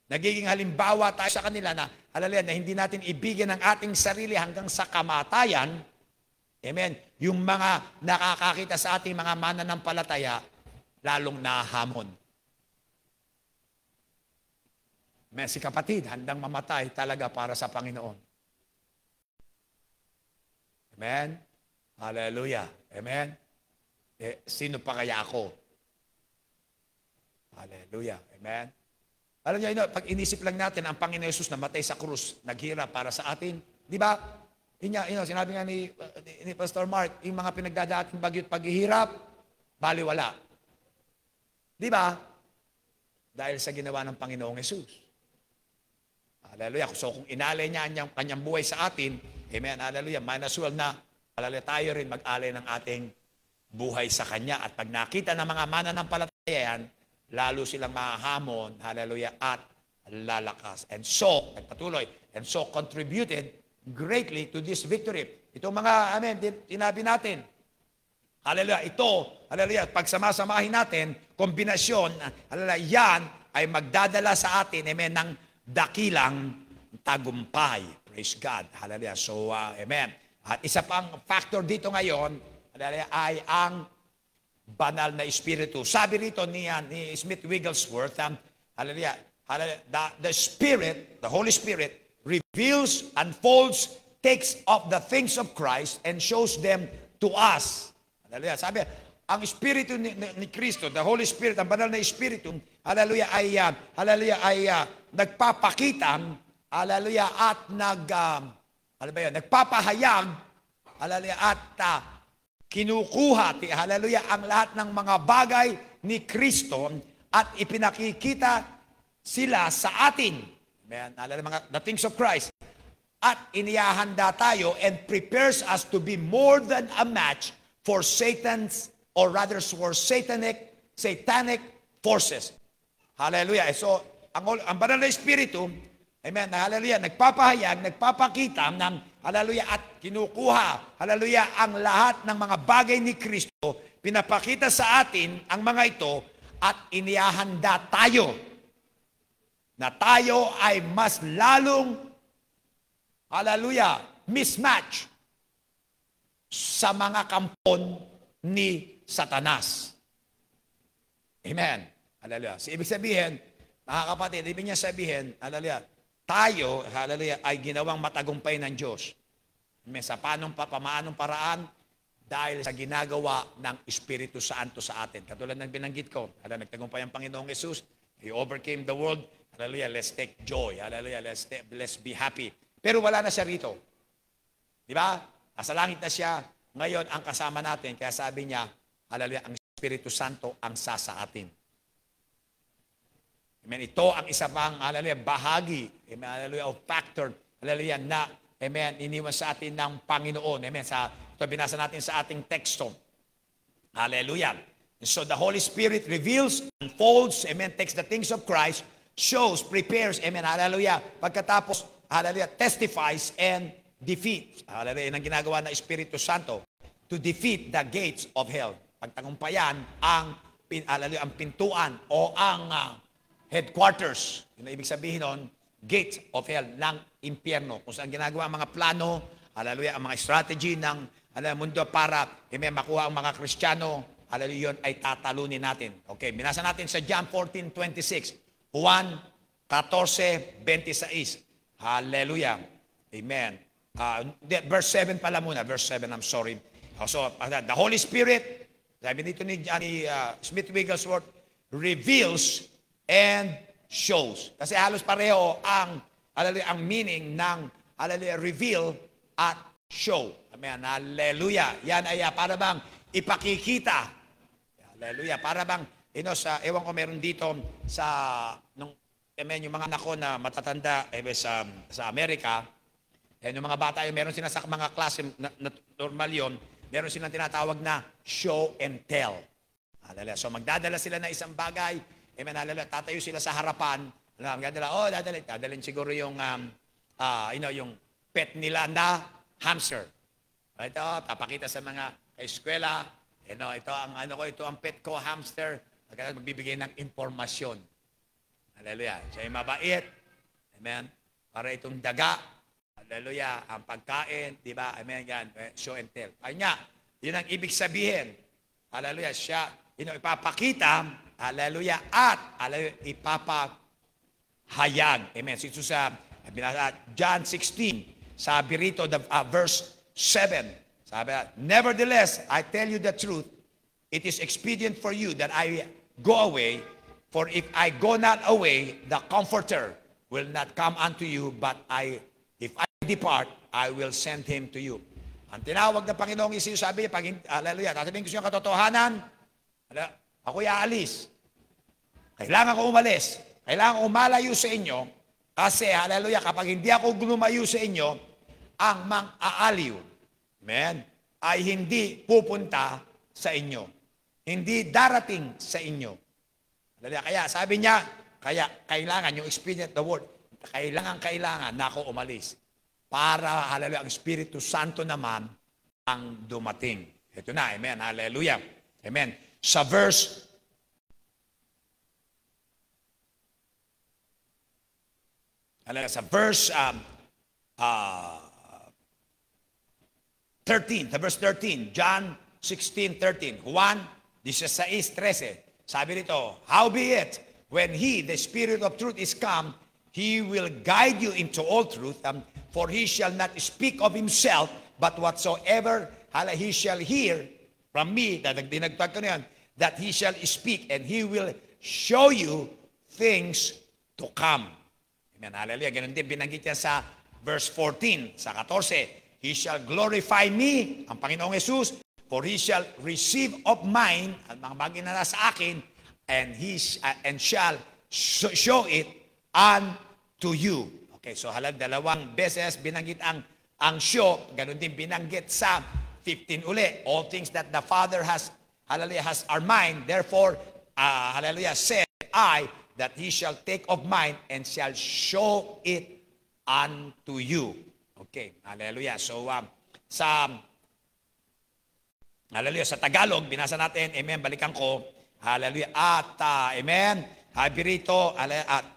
Nagiging halimbawa tayo sa kanila na, hallelujah, na hindi natin ibigin ang ating sarili hanggang sa kamatayan. Amen. Yung mga nakakakita sa ating mga mananampalataya, lalong nahamon. Amen. Si kapatid, handang mamatay talaga para sa Panginoon. Amen. Hallelujah. Amen. Sino pa kaya ako? Hallelujah. Amen. Alam niyo, pag inisip lang natin ang Panginoon Jesus na matay sa krus, naghirap para sa atin, di ba? Sinabi nga ni Pastor Mark, yung mga pinagdadating bagyo't paghihirap, baliwala. Di ba? Dahil sa ginawa ng Panginoong Jesus. Hallelujah. So kung inalay niya ang kanyang buhay sa atin, amen, hallelujah, might as well na, hallelujah, tayo rin mag-alay ng ating buhay sa Kanya. At pag nakita ng mga mananampalataya yan, lalo silang mahahamon, hallelujah, at lalakas. And so, nagpatuloy, and so contributed greatly to this victory. Itong mga, amen, tinabi natin, hallelujah, ito, hallelujah, pagsamasamahin natin, kombinasyon, hallelujah, yan ay magdadala sa atin, amen, ng dakilang tagumpay. Praise God. Hallelujah. So, amen. At isa pang factor dito ngayon, hallelujah, ay ang banal na Espiritu. Sabi rito ni Smith Wigglesworth, hallelujah, the Spirit, the Holy Spirit, reveals, unfolds, takes up the things of Christ and shows them to us. Hallelujah. Sabi, ang Espiritu ni Kristo, the Holy Spirit, ang banal na Espiritu, hallelujah, ay nagpapakita, hallelujah, at Ano ba yun? Nagpapahayag, hallelujah, at kinukuha, hallelujah, ang lahat ng mga bagay ni Kristo at ipinakikita sila sa atin. Amen. Hallelujah, the things of Christ. At inihahanda tayo and prepares us to be more than a match for Satan's, or rather for satanic forces. Hallelujah. So, ang banal na Espiritu, amen, hallelujah, nagpapahayag, nagpapakita ng, hallelujah, at kinukuha, hallelujah, ang lahat ng mga bagay ni Kristo, pinapakita sa atin ang mga ito, at inihahanda tayo, na tayo ay mas lalong, hallelujah, mismatch sa mga kampon ni Satanas. Amen. Hallelujah. So, ibig sabihin, mga kapatid, ibig niya sabihin, hallelujah, tayo, hallelujah, ay ginawang matagumpay ng Diyos. Amen. Sa pamaanong paraan, dahil sa ginagawa ng Espiritu Santo sa atin. Katulad ng binanggit ko, nagtagumpay ang Panginoong Jesus, He overcame the world, hallelujah, let's take joy, hallelujah, let's be happy. Pero wala na siya rito. Di ba? Nasa langit na siya, ngayon ang kasama natin, kaya sabi niya, hallelujah, ang Espiritu Santo ang sa atin. Amen. Ito ang isa pang, hallelujah, bahagi, amen, hallelujah, of factor, hallelujah, na, amen, iniwan sa atin ng Panginoon. Amen. Ito binasa natin sa ating teksto. Hallelujah. And so the Holy Spirit reveals, unfolds, amen, takes the things of Christ, shows, prepares, amen, hallelujah, pagkatapos, hallelujah, testifies and defeats. Hallelujah, yun ang ginagawa ng Espiritu Santo to defeat the gates of hell. Pagtagumpayan ang, hallelujah, ang pintuan o ang headquarters. Yun ang ibig sabihin nun, gates of hell, ng impyerno. Kung saan ginagawa ang mga plano, hallelujah, ang mga strategy ng mundo para makuha ang mga Kristiyano, hallelujah, yun ay tatalunin natin. Okay, binasa natin sa John 14:26, Juan 14:26. Hallelujah. Amen. Verse 7 pala muna. Verse 7, I'm sorry. So, the Holy Spirit, sabi dito ni Smith Wigglesworth, reveals and shows. Kasi halos pareho ang meaning ng reveal at show. Amen. Hallelujah. Yan ay para bang ipakikita. Hallelujah. Para bang, ewan ko meron dito yung mga anak ko na matatanda sa Amerika, yung mga bata, meron sila sa mga klase na normal yun, meron silang tinatawag na show and tell. Hallelujah. So magdadala sila na isang bagay, amen, hallelujah, tatayo sila sa harapan, dadalhin siguro yung, yung pet nila na hamster. Ito, tapakita sa mga eskwela, ito ang pet ko, hamster, magbibigay ng impormasyon. Hallelujah. Siya yung mabait, amen, para itong daga, hallelujah, ang pagkain, di ba, amen, yan, show and tell. Kanya, yun ang ibig sabihin, hallelujah, siya, ipapakita, hallelujah, at, hallelujah, ipapahayag. Amen. So, sa John 16, sabi rito, verse 7, sabi, nevertheless, I tell you the truth, it is expedient for you that I go away, for if I go not away, the Comforter will not come unto you, but if I depart, I will send him to you. Ang tinawag ng Panginoong Isus, sabi niya, hallelujah, sasabihin ko siya katotohanan, ako'y aalis. Kailangan ko umalis. Kailangan ko umalayo sa inyo, kasi, hallelujah, kapag hindi ako lumayo sa inyo, ang mang-aaliw, amen, ay hindi pupunta sa inyo. Hindi darating sa inyo. Kaya sabi niya, kailangan yung experience the word, kailangan na ako umalis. Para, hallelujah, ang Espiritu Santo naman ang dumating. Ito na, amen, hallelujah. Amen. Sa verse 13, verse 13, John 16:13, Juan 16:13. Sabi nito, howbeit, when He, the Spirit of truth, is come, He will guide you into all truth, for He shall not speak of Himself, but whatsoever He shall hear from me, dinagtag ko na yan, that He shall speak, and He will show you things to come. Amen. Hallelujah. Ganun din binanggit niya sa verse 14, sa 14, He shall glorify me, ang Panginoong Jesus, for He shall receive of mine, ang mga bagay na nasa akin, and shall show it unto you. Okay, so dalawang beses binanggit ang show, ganun din binanggit sa 15 uli. All things that the Father has, hallelujah, has are mine, therefore, hallelujah, said I, that He shall take of mine and shall show it unto you. Okay, hallelujah. So, hallelujah, sa Tagalog, binasa natin, amen, balikan ko, hallelujah, at, amen, habi rito, at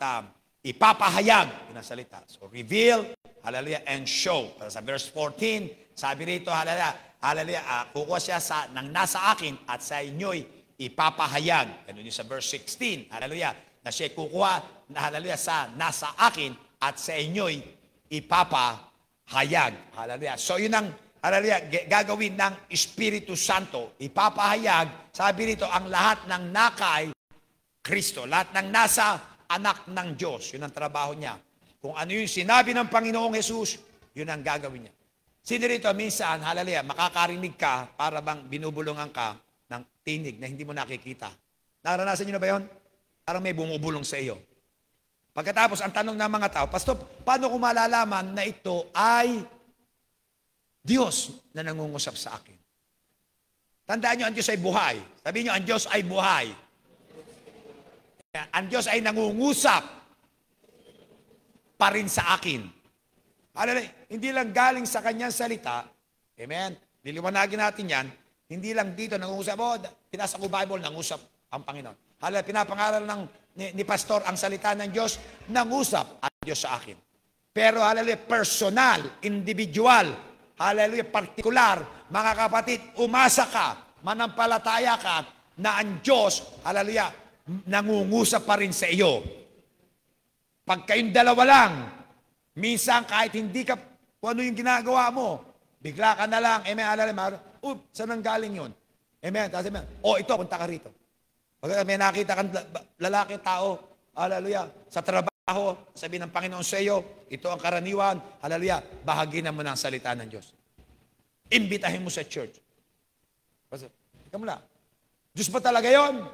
ipapahayag, pinasalita. So, reveal, hallelujah, and show. Sa verse 14, sabi rito, hallelujah, kukuha siya ng nasa akin at sa inyo'y ipapahayag. Ganun yung sa verse 16, hallelujah, na siya kukuha, hallelujah, sa nasa akin at sa inyo'y ipapahayag. Hallelujah. So yun ang, hallelujah, gagawin ng Espiritu Santo. Ipapahayag, sabi rito, ang lahat ng nakay Kristo. Lahat ng nasa anak ng Diyos. Yun ang trabaho niya. Kung ano yung sinabi ng Panginoong Jesus, yun ang gagawin niya. Sino rito, minsan, hallelujah, makakarinig ka para bang binubulungan ka ng tinig na hindi mo nakikita. Naranasan niyo na ba yun? Parang may bumubulong sa iyo. Pagkatapos, ang tanong ng mga tao, Pastor, paano ko malalaman na ito ay Diyos na nangungusap sa akin? Tandaan niyo, ang Diyos ay buhay. Sabihin niyo, ang Diyos ay buhay. Ang Diyos ay nangungusap pa rin sa akin. Hindi lang galing sa kanyang salita, amen, liliwanagin natin yan, hindi lang dito nangungusap, pinasa ko Bible, nangusap ang Panginoon. Pinapangaral ni Pastor ang salita ng Diyos, nangusap ang Diyos sa akin. Pero, personal, individual, partikular, mga kapatid, umasa ka, manampalataya ka, na ang Diyos, nangungusap pa rin sa iyo. Pag kayong dalawa lang, minsan kahit hindi ka, kung ano yung ginagawa mo, bigla ka na lang, amen, saan ang galing yun? Amen, ito, punta ka rito. Pag may nakita kang lalaki, tao, hallelujah, sa trabaho, sabi ng Panginoon sa iyo, ito ang karaniwan, hallelujah, bahaginan mo ng salita ng Diyos. Imbitahin mo sa church. Ikaw mo lang, Diyos ba talaga yun?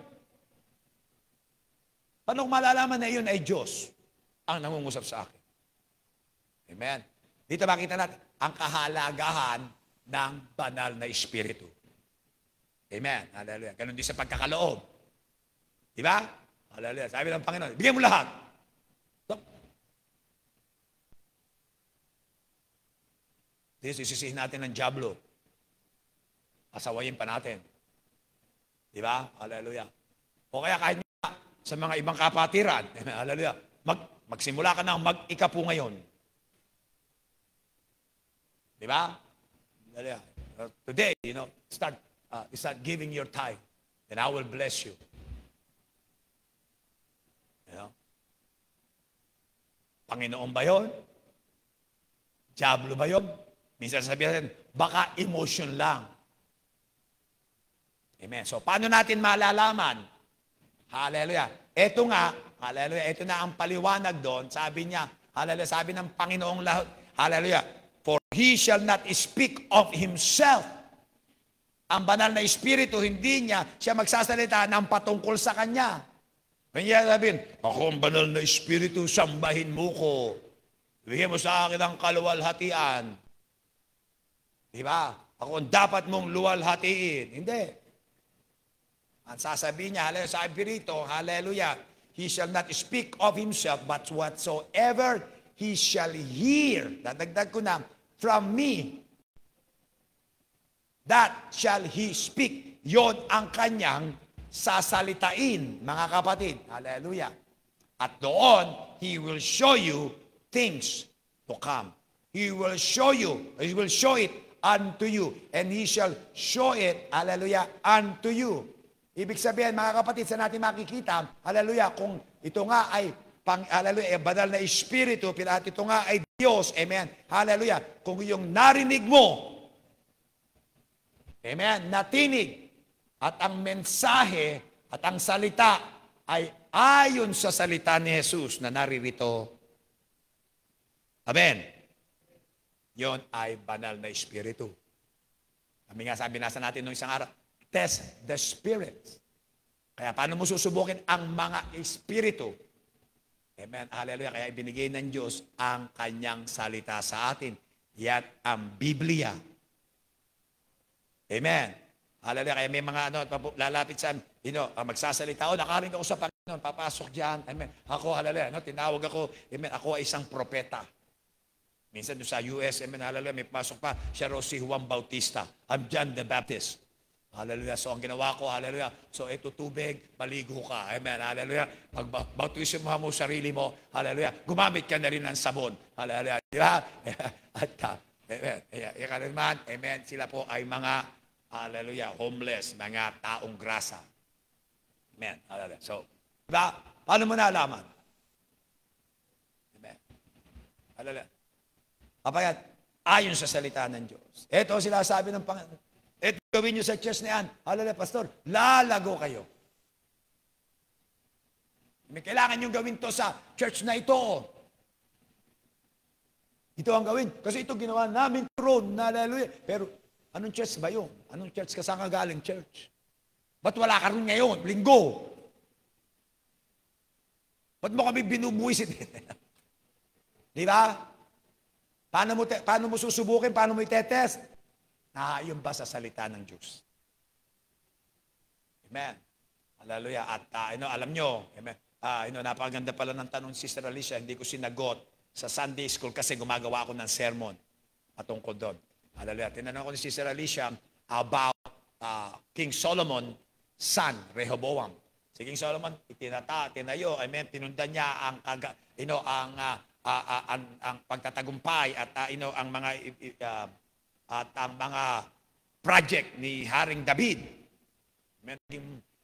Paano kung malalaman na yun ay Diyos ang nangungusap sa akin? Amen. Dito makita natin ang kahalagahan ng banal na Espiritu. Amen. Hallelujah. Ganun din sa pagkakaloob. Diba? Hallelujah. Sabi ng Panginoon, bigyan mo lahat. Dito sisisihin natin ng diablo. Asawayin pa natin. Diba? Hallelujah. O kaya kahit sa mga ibang kapatiran, hallelujah, magsimula ka na mag-ikapu ngayon. Diba? Hallelujah. Today, start giving your tithe, and I will bless you. Panginoon ba yun? Diablo ba yun? Minsan sabihin natin, baka emotion lang. Amen. So, paano natin malalaman? Hallelujah. Ito nga, hallelujah, ito na ang paliwanag doon. Sabi niya, hallelujah, sabi ng Panginoong lahat, hallelujah, for He shall not speak of Himself. Ang banal na Espiritu, hindi siya magsasalita ng patungkol sa Kanya. Kanya sabihin, ako ang banal na Espiritu, sambahin mo ko. Bigyan mo sa akin ang kaluwalhatian. Diba? Ako ang dapat mong luwalhatiin. Hindi. Ang sasabihin niya, hallelujah, sabi rito, hallelujah, He shall not speak of Himself, but whatsoever He shall hear, dadagdag ko na, from me, that shall He speak. Yon ang kanyang sasalitain, mga kapatid. Hallelujah. At doon, He will show you things to come. He will show it unto you. And He shall show it, hallelujah, unto you. Ibig sabihin, mga kapatid, sa natin makikita, hallelujah, kung ito nga ay, hallelujah, banal na Espiritu, at ito nga ay Diyos, amen, hallelujah, kung yung narinig mo, amen, natinig, at ang mensahe at ang salita ay ayon sa salita ni Jesus na naririto. Amen. Yon ay banal na espiritu. Kami nga sabi nasa natin nung isang araw, test the spirits. Kaya paano mo susubukin ang mga espiritu? Amen. Hallelujah. Kaya ibinigay ng Diyos ang kanyang salita sa atin. Yan ang Biblia. Amen. Hallelujah. Kaya may mga lalapit sa magsasalita. Nakarinig ako sa Panginoon. Papasok dyan. Amen. Ako, hallelujah. Tinawag ako. Amen. Ako ay isang propeta. Minsan doon sa US, amen, hallelujah, may pasok pa, siya raw si Juan Bautista. I'm John the Baptist. Hallelujah. So ang ginawa ko, hallelujah, so ito tubig, maligo ka. Amen, hallelujah. Pagbautismo mo sarili mo, hallelujah, gumamit ka na rin ng sabon. Hallelujah. Di ba? At, amen, ika naman, amen, sila po ay mga, hallelujah, homeless, mga taong grasa. Amen, hallelujah. So, diba? Paano mo nalaman? Amen. Hallelujah. Kapayat, ayon sa salita ng Diyos. Ito sila sabi ng Panginoon. Ito gawin nyo sa church na yan. Hallelujah, pastor, lalago kayo. May kailangan nyo gawin to sa church na ito. Ito ang gawin. Kasi ito ginawa namin throne. Hallelujah. Pero, anong church ba yun? Anong church ka? Saan ka galing church? Ba't wala ka rin ngayon? Linggo. Ba't mo kami binubuisit? Di ba? Paano mo susubukin? Paano mo itetest? Yun ba sa salita ng Diyos? Amen. Hallelujah. At alam nyo, amen. Napakaganda pala ng tanong si Sister Alicia, hindi ko sinagot sa Sunday school kasi gumagawa ako ng sermon patungkol doon. Hallelujah. Tinanong ko ni Sister Alicia about King Solomon, son, Rehoboam. Si King Solomon, tinayo, amen, tinundan niya ang pagtatagumpay at ang mga at ang mga project ni Haring David. Amen.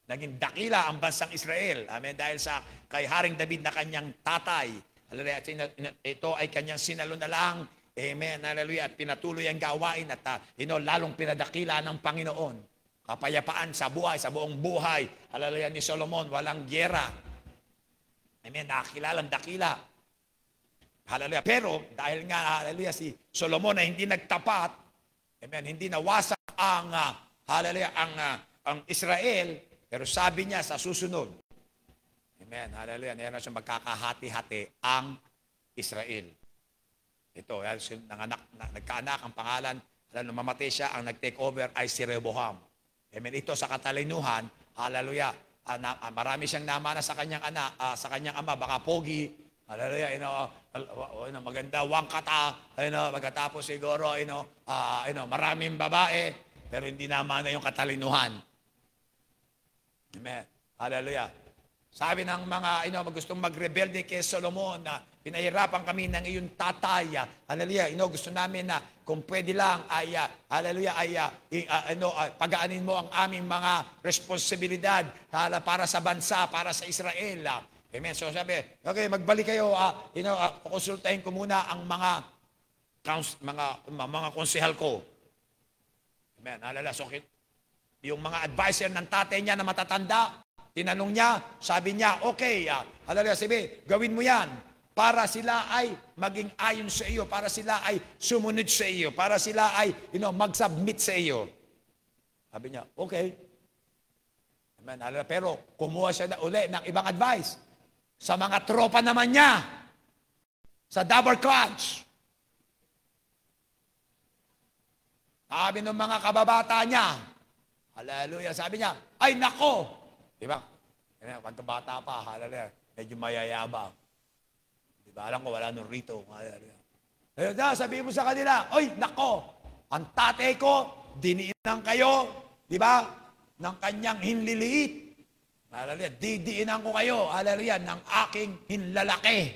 Naging dakila ang bansang Israel. Amen. Dahil sa kay Haring David na kanyang tatay. Hallelujah. Ito ay kanyang sinalungalang. Amen. Hallelujah. At pinatuloy ang gawain at lalong pinadakila ng Panginoon. Kapayapaan sa buhay, sa buong buhay. Hallelujah ni Solomon, walang gyera. Amen. Nakilalang dakila. Hallelujah. Pero dahil nga, hallelujah, si Solomon ay hindi nagtapat, amen, hindi nawasak ang, hallelujah, ang Israel, pero sabi niya sa susunod, amen, hallelujah, na siya magkakahati-hati ang Israel. Ito, nagkaanak ang pangalan, mamatay siya, ang nag-take over ay si Rehoboam. Amen, ito sa katalinuhan, hallelujah, marami siyang namana sa kanyang anak, sa kanyang ama, baka pogi, hallelujah, maganda, wangkata, magkatapos siguro, maraming babae, pero hindi naman na yung katalinuhan. Amen. Hallelujah. Sabi ng mga, gustong mag-rebelde kay Solomon na pinahirapan kami ng iyong tatay. Hallelujah. Gusto namin na kung pwede lang ay, hallelujah, pagaanin mo ang aming mga responsibilidad para sa bansa, para sa Israel. Amen. So sabi, okay, magbalik kayo, kukonsultahin ko muna ang mga konsehal ko. Amen. Hallelujah. So, yung mga advisor ng tatay niya na matatanda, tinanong niya, sabi niya, okay, hallelujah, sabi, gawin mo yan para sila ay maging ayon sa iyo, para sila ay sumunod sa iyo, para sila ay, mag-submit sa iyo. Sabi niya, okay. Amen. Hallelujah. Pero kumuha siya na uli ng ibang advice. Sa mga tropa naman niya, sa Double Crunch. Sabi ng mga kababata niya, hallelujah, sabi niya, ay nako! Diba? Pagkabata pa, hallelujah, medyo mayayabang. Diba? Alam ko, wala nung rito. Hallelujah. Sabihin mo sa kanila, ay nako! Ang tatay ko, diniinan kayo, diba? Ng kanyang hinliliit. Hallelujah. Didiinan ko kayo, hallelujah, ng aking hinlalaki.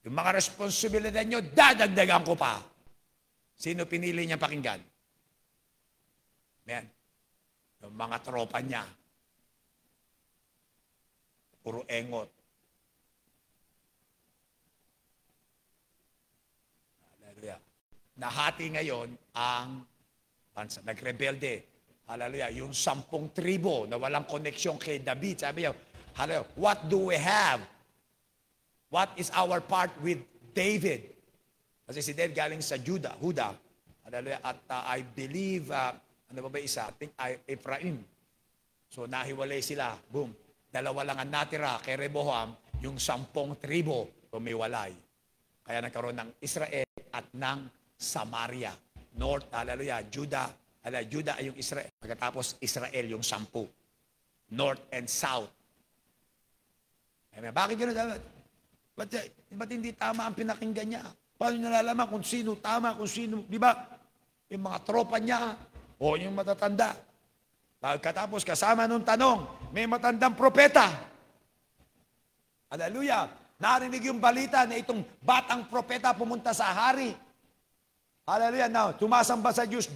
Yung mga responsibilidad nyo, dadagdagan ko pa. Sino pinili niya pakinggan? Amen. Yung mga tropa niya. Puro engot. Hallelujah. Nahati ngayon ang bansa. Nagrebelde. Hallelujah. Yung 10 tribo na walang koneksyon kay David. Sabi niya, hallelujah, what do we have? What is our part with David? Kasi si David galing sa Huda. Hallelujah. At I believe, ano ba isa? I think Ephraim. So nahiwalay sila. Boom. Dalawa lang ang natira kay Rehoboam, yung 10 tribo tumiwalay. Kaya nagkaroon ng Israel at ng Samaria. North, hallelujah, Judah. Hallelujah, Judah ay yung Israel. Pagkatapos Israel yung 10. North and South. Amen. Bakit gano'n? Ba't hindi tama ang pinakinggan niya? Paano nalalaman kung sino tama, kung sino, di ba? Yung mga tropa niya o yung matatanda. Pagkatapos kasama nung tanong, may matandang propeta. Hallelujah. Narinig yung balita na itong batang propeta pumunta sa hari. Hallelujah. Now, tumasamba sa Diyos,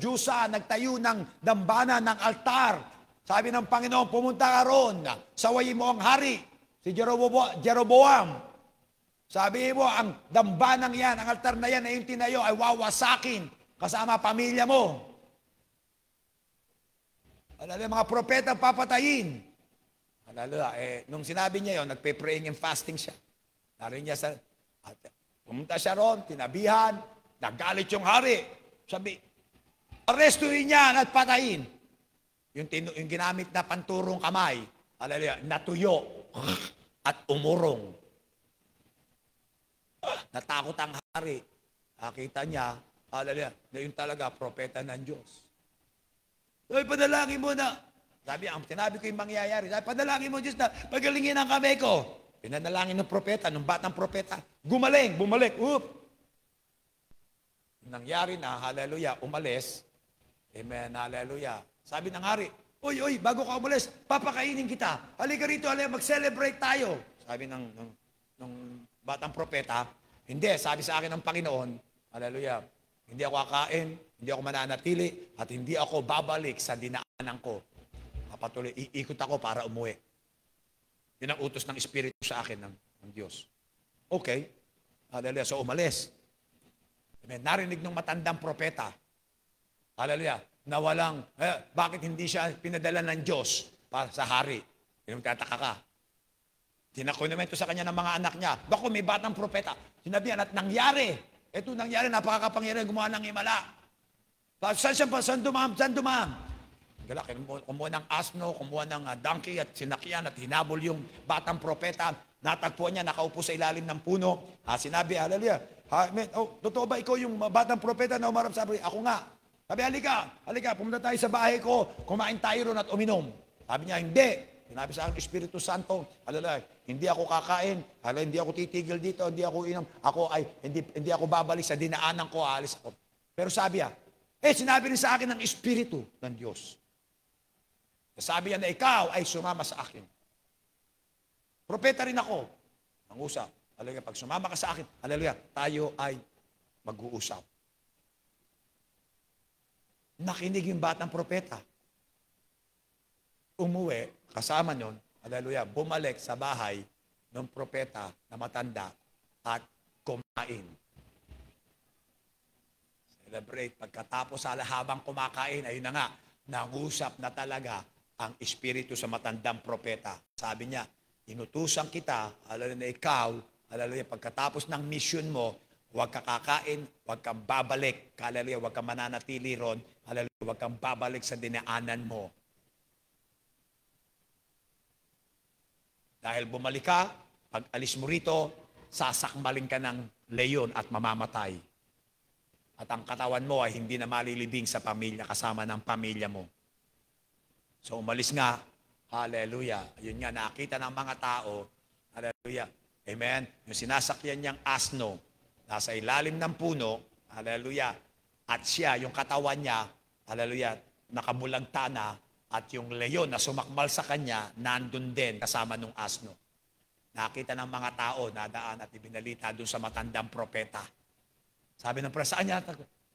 nagtayo ng dambana ng altar. Sabi ng Panginoon, pumunta ka roon, sawayin mo ang hari, si Jeroboam. Sabi mo, ang dambanang yan, ang altar na yan na yung tinayo ay wawasakin kasama pamilya mo. Hallelujah, mga propeta papatayin. Hallelujah, nung sinabi niya yun, nagpe-praying and fasting siya. Narin niya pumunta siya roon, tinabihan, nagalit yung hari. Sabi, arrestuhin niya at patayin. Yung ginamit na panturong kamay, hallelujah, natuyo at umurong. Natakot ang hari. Nakita niya, hallelujah, na yun talaga, propeta ng Diyos. Ay, padalangin mo na. Sinabi ko yung mangyayari. Sabi, padalangin mo Diyos na pagalingin ang kamay ko. Pinadalangin ng propeta, ng batang propeta. Bumalik. Nangyari na, hallelujah, umalis. Amen, hallelujah. Sabi ng hari, Uy, bago ka umalis, papakainin kita. Halika rito, mag-celebrate tayo. Sabi ng batang propeta, hindi, sabi sa akin ng Panginoon, hallelujah, hindi ako kakain, hindi ako mananatili, at hindi ako babalik sa dinaanan ko. Patuloy, iikot ako para umuwi. Yun ang utos ng Espiritu sa akin ng Diyos. Okay, hallelujah, so umalis. Amen. Narinig ng matandang propeta, hallelujah, na walang, bakit hindi siya pinadala ng Diyos para sa hari? Yung tataka ka. Tinakonumento sa kanya ng mga anak niya. Bako, may batang propeta. Sinabihan at nangyari. Ito nangyari, napakakapangyarihan gumawa ng himala. Saan dumam? Gala, kumuha ng asno, kumuha ng donkey at sinakyan at hinabol yung batang propeta. Natagpuan niya, nakaupo sa ilalim ng puno. Sinabi, hallelujah, totoo ba ikaw yung batang propeta na umarap? Sabi, ako nga. Sabi, halika, pumunta tayo sa bahay ko, kumain tayo ron at uminom. Sabi niya, hindi. Sinabi sa akin, Espiritu Santo, hallelujah, hindi ako kakain, hindi ako titigil dito, hindi ako inom, hindi ako babalik sa dinaanan ko, aalis ako. Pero sabi niya, sinabi rin sa akin ng Espiritu ng Diyos. Sabi niya na ikaw ay sumama sa akin. Propeta rin ako. Ang usap. Hallelujah, pag sumama ka sa akin, hallelujah, tayo ay mag-uusap. Nakinig yung batang propeta. Umuwi, kasama nun, hallelujah, bumalik sa bahay ng propeta na matanda at kumain. Celebrate. Pagkatapos habang kumakain, ayun na nga, nangusap na talaga ang Espiritu sa matandang propeta. Sabi niya, inutusan kita, hallelujah, na ikaw, hallelujah, pagkatapos ng mission mo, huwag ka kakain, huwag kang babalik, hallelujah, huwag kang mananatili ron, hallelujah, huwag kang babalik sa dinaanan mo. Dahil bumalik ka, pag alis mo rito, sasakmalin ka ng leyon at mamamatay. At ang katawan mo ay hindi na malilibing sa pamilya, kasama ng pamilya mo. So umalis nga, hallelujah. Yun nga, nakita ng mga tao, hallelujah, amen, yung sinasakyan niyang asno, nasa ilalim ng puno, hallelujah, at siya, yung katawan niya, hallelujah, nakabulagta na, at yung leyon na sumakmal sa kanya, nandun din kasama nung asno. Nakita ng mga tao, nadaan at ibinalita dun sa matandang propeta. Sabi ng propeta, saan niya?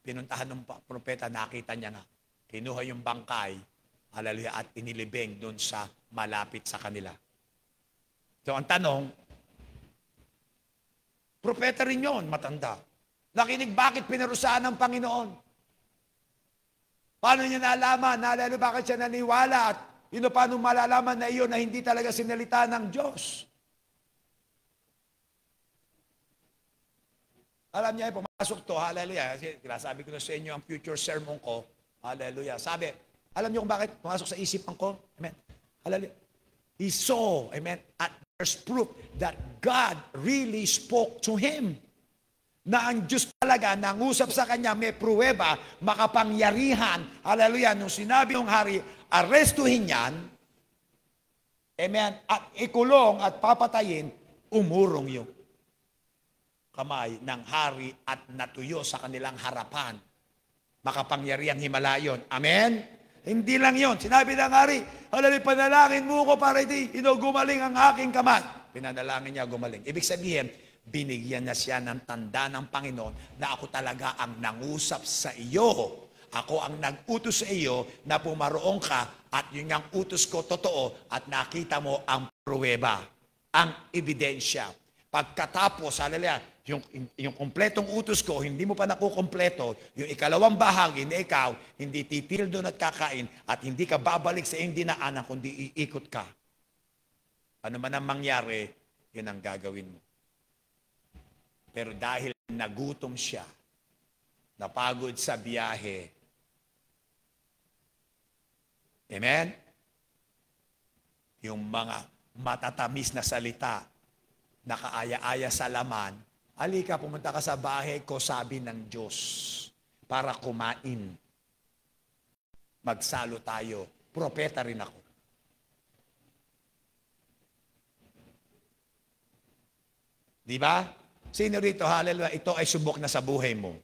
Pinuntahan ng propeta, nakita niya nga. Kinuha yung bangkay, hallelujah, at inilibing dun sa malapit sa kanila. So ang tanong, propeta rin yun, matanda. Nakinig, bakit pinarusahan ng Panginoon? Paano niya nalaman? Nalalo bakit siya naniwala? At paano malalaman na iyon na hindi talaga sinalita ng Diyos? Alam niya, pumasok to, hallelujah. Kasi sabi ko na sa inyo ang future sermon ko, hallelujah. Sabi, alam niyo kung bakit pumasok sa isipan ko? Amen. Hallelujah. He saw, amen, at there's proof that God really spoke to him. Na ang Diyos talaga nangusap sa kanya, may pruweba, makapangyarihan. Hallelujah. Nung sinabi ng hari, arestuhin yan, amen, at ikulong at papatayin, umurong yung kamay ng hari at natuyo sa kanilang harapan. Makapangyarihang himala yun. Amen? Hindi lang yun. Sinabi ng hari, hallelujah, panalangin mo ko para gumaling ang aking kamay. Pinanalangin niya, gumaling. Ibig sabihin, binigyan na siya ng tanda ng Panginoon na ako talaga ang nangusap sa iyo. Ako ang nag-utos sa iyo na pumaroon ka at yun ang utos ko totoo at nakita mo ang pruweba, ang ebidensya. Pagkatapos, hallelujah, yung kumpletong utos ko, hindi mo pa nakukumpleto, yung ikalawang bahagi na ikaw, hindi titil doon at kakain at hindi ka babalik sa iyong dinaanan kundi iikot ka. Ano man ang mangyari, yun ang gagawin mo. Pero dahil nagutom siya, napagod sa biyahe, amen? Yung mga matatamis na salita, nakaaya-aya sa laman, halika, pumunta ka sa bahay ko, sabi ng Diyos, para kumain. Magsalo tayo. Propeta rin ako. Di ba? Sino rito, hallelujah, ito ay subok na sa buhay mo.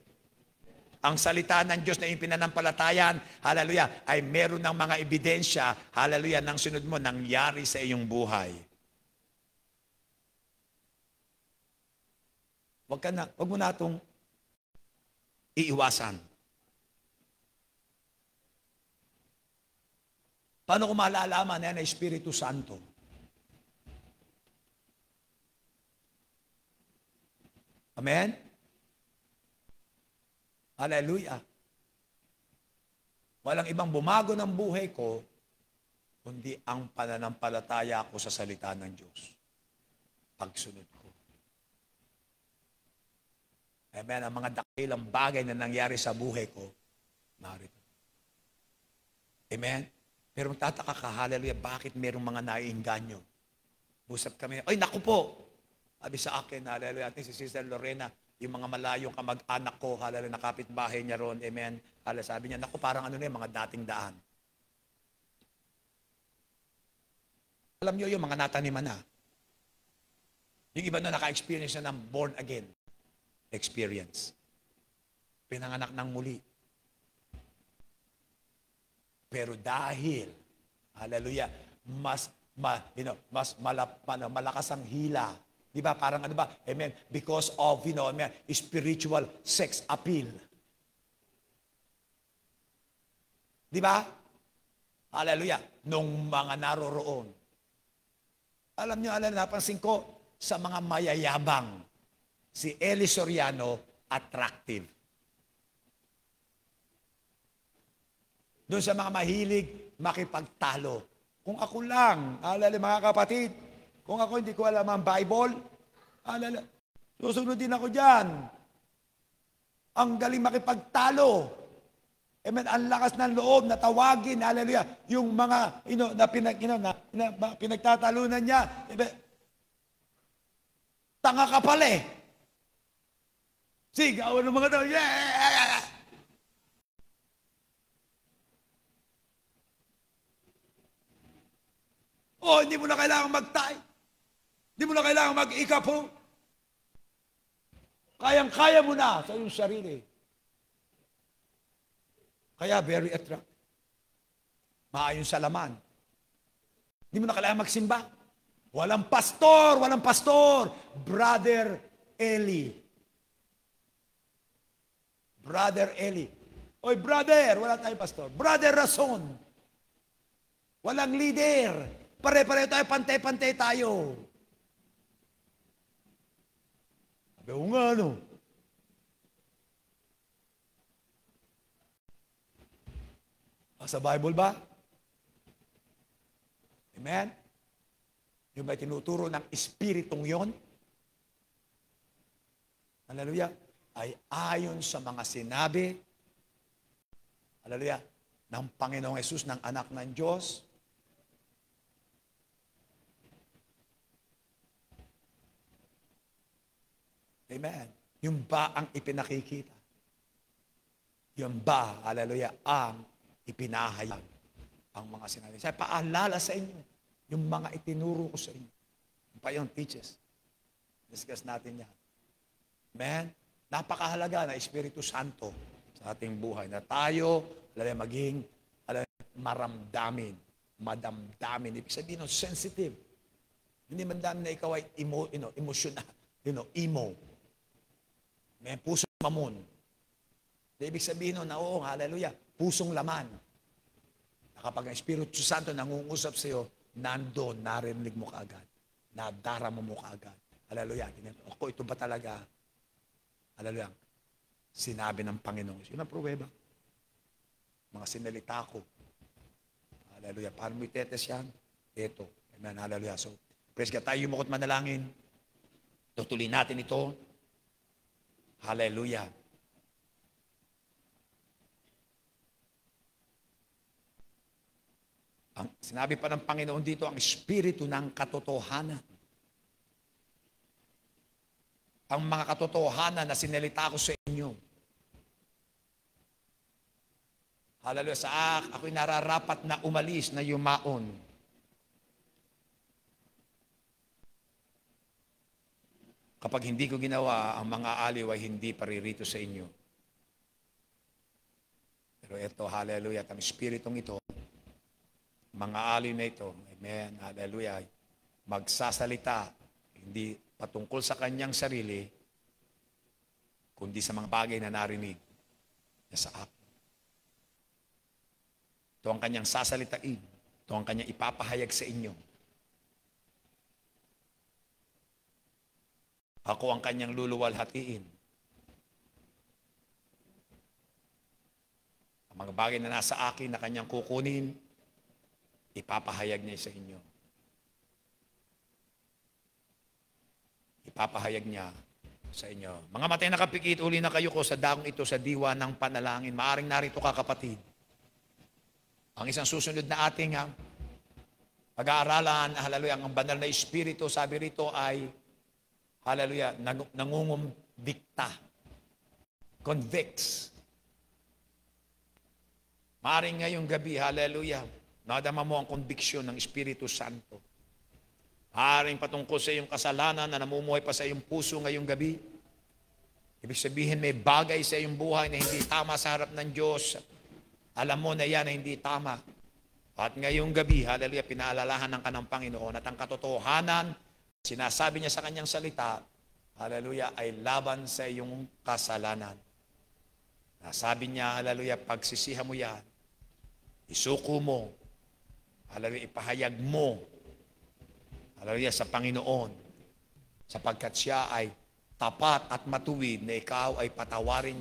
Ang salita ng Diyos na ipinanampalatayan, hallelujah, ay meron ng mga ebidensya, hallelujah, ng sunod mo, nangyari sa iyong buhay. Wag mo na itong iiwasan. Paano ko malalaman na yan ay Espiritu Santo? Amen? Hallelujah. Walang ibang bumago ng buhay ko, kundi ang pananampalataya ko sa salita ng Diyos. Pagsunod ko. Amen? Ang mga dakilang bagay na nangyari sa buhay ko, narito. Amen? Pero magtataka ka, hallelujah, bakit merong mga naiinganyo? Usap kami, ay naku po, sabi sa akin, hallelujah, ating si Sister Lorena, yung mga malayong kamag-anak ko, hallelujah, nakapit bahay niya ron, amen. Hallelujah, sabi niya, naku, parang ano na yung mga dating daan. Alam niyo yung mga nataniman na. Yung iba na naka-experience na ng born again experience. Pinanganak ng muli. Pero dahil, hallelujah, mas malakas ang hila. Di ba? Parang ano ba? Amen. Because of, amen, spiritual sex appeal. Di ba? Hallelujah. Nung mga naroroon. Alam niyo, napansin ko sa mga mayayabang, si Eli Soriano, attractive. Doon sa mga mahilig, makipagtalo. Kung ako lang, mga kapatid, kung ako hindi ko alam ang Bible, susunod din ako dyan. Ang galing makipagtalo. Amen. Ang lakas ng loob na tawagin, hallelujah, yung mga pinagtatalunan niya. Tanga ka pala eh. Sigawan ng mga tao. Yeah! Oh, hindi mo na kailangan magtay. Hindi mo na kailangan mag-ikapo. Kayang-kaya mo na sa iyong sarili. Kaya very attractive. Maayon sa laman. Hindi mo na kailangan magsimba. Walang pastor. Brother Eli. Oy, brother, wala tayong pastor. Brother Rason. Walang leader. Pare-pareho tayo, pantay-pantay tayo. Sabi ko nga, ano? Sa Bible ba? Amen? Yung ba tinuturo ng Espiritong yon? Hallelujah. ay ayon sa mga sinabi, hallelujah, ng Panginoong Hesus, ng anak ng Diyos. Amen. Yung ba ang ipinakikita? Yung ba, hallelujah, ang ipinahayag ang mga sinabi. Saya paalala sa inyo, yung mga itinuro ko sa inyo. Yung pa yung teaches. Discuss natin yan. Amen? Napakahalaga na Espiritu Santo sa ating buhay. Na tayo, maging maramdamin, madamdamin. Ibig sabihin, sensitive. Hindi mandam na ikaw ay emotional, emo. May pusong mamon. Ibig sabihin na, oo, hallelujah, pusong laman. Na kapag ang Espiritu Santo nangungusap sa iyo, nandoon, narinig mo kaagad. Nadarama mo kaagad. Hallelujah. Ako, ito ba talaga? Hallelujah. Sinabi ng Panginoon. Yun ang pruweba. Mga sinalita ko. Hallelujah. Paano mo itetes yan? Ito. Amen. Hallelujah. So, praise God. Tayo yumukot manalangin. Tutuloy natin ito. Hallelujah. Sinabi pa ng Panginoon dito, ang Espiritu ng katotohanan. Ang mga katotohanan na sinalita ko sa inyo. Hallelujah. Ako'y nararapat na umalis, na yumaon. Kapag hindi ko ginawa, ang mga aliw ay hindi paririto sa inyo. Pero ito, hallelujah, ang Espiritong ito, mga aliw na ito, amen, hallelujah, magsasalita, hindi patungkol sa kanyang sarili, kundi sa mga bagay na narinig niya sa akin. Ito ang kanyang sasalitain, ito ang kanyang ipapahayag sa inyo. Ako ang kanyang luluwalhatiin. Ang mga bagay na nasa akin na kanyang kukunin, ipapahayag niya sa inyo. Ipapahayag niya sa inyo. Mga matay na kapikit, uli na kayo ko sa daong ito sa diwa ng panalangin. Maaring narito ka, kapatid. Ang isang susunod na ating pag-aaralan, hallelujah, ang banal na Espiritu, sabi rito ay, hallelujah, nangungumbikta. Convicts. Maaring ngayong gabi, hallelujah, nadama mo ang conviction ng Espiritu Santo. Maaring patungkol sa iyong kasalanan na namumuhay pa sa iyong puso ngayong gabi. Ibig sabihin, may bagay sa iyong buhay na hindi tama sa harap ng Diyos. Alam mo na yan na hindi tama. At ngayong gabi, hallelujah, pinaalalahan ng kanang Panginoon at ang katotohanan, sinasabi niya sa kanyang salita, hallelujah, ay laban sa iyong kasalanan. Nasabi niya, hallelujah, pagsisihan mo yan, isuko mo, hallelujah, ipahayag mo, hallelujah, sa Panginoon, sapagkat siya ay tapat at matuwid na ikaw ay patawarin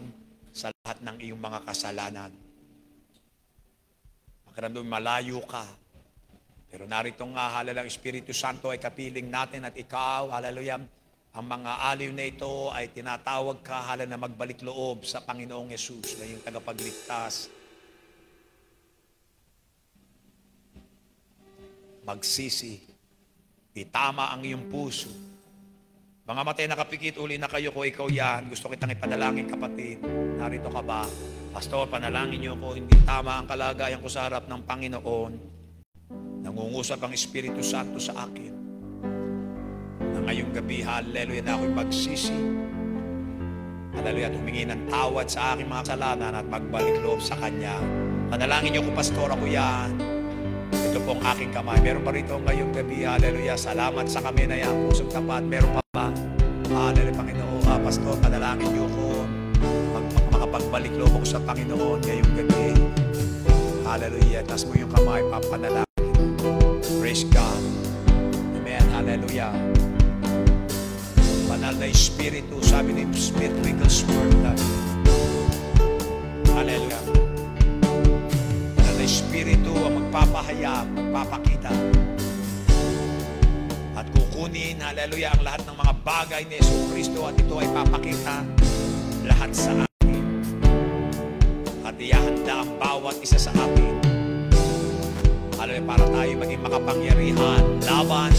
sa lahat ng iyong mga kasalanan. Makaramdam malayo ka, pero narito nga, hallelujah, Espiritu Santo ay kapiling natin at ikaw, hallelujah, ang mga aliw na ito ay tinatawag ka, hallelujah, na magbalik loob sa Panginoong Hesus na yung tagapagligtas. Magsisi, itama ang iyong puso. Mga matay na kapikit, uli na kayo ko, ikaw yan. Gusto kitang ipanalangin, kapatid. Narito ka ba? Pastor, panalangin niyo ko, hindi tama ang kalagayan ko sa harap ng Panginoon. Nangungusap ang Espiritu Santo sa akin. Na ngayong gabi, hallelujah, na ako'y magsisi. Hallelujah, humingi ng tawad sa aking mga kasalanan at magbalik loob sa Kanya. Panalangin niyo ko, Pastor, ako yan. Ito pong aking kamay. Meron pa rito ngayong gabi, hallelujah, salamat sa kami na yan, pusong tapat. Meron pa ba? Hallelujah, Panginoon. Pastor, panalangin niyo ko. Makapagbalik loob ako sa Panginoon ngayong gabi. Hallelujah, taas mo yung kamay, papanalangin. Praise God. Amen. Hallelujah. Banal na Espiritu, sabi ni Smith Wigglesworth. Hallelujah. Banal na Espiritu ang magpapahayag, magpapakita. At kukunin, hallelujah, ang lahat ng mga bagay ni Jesucristo at ito ay papakita lahat sa atin. At ihahanda ang bawat isa sa atin. Hallelujah, para tayo maging makapangyarihan laban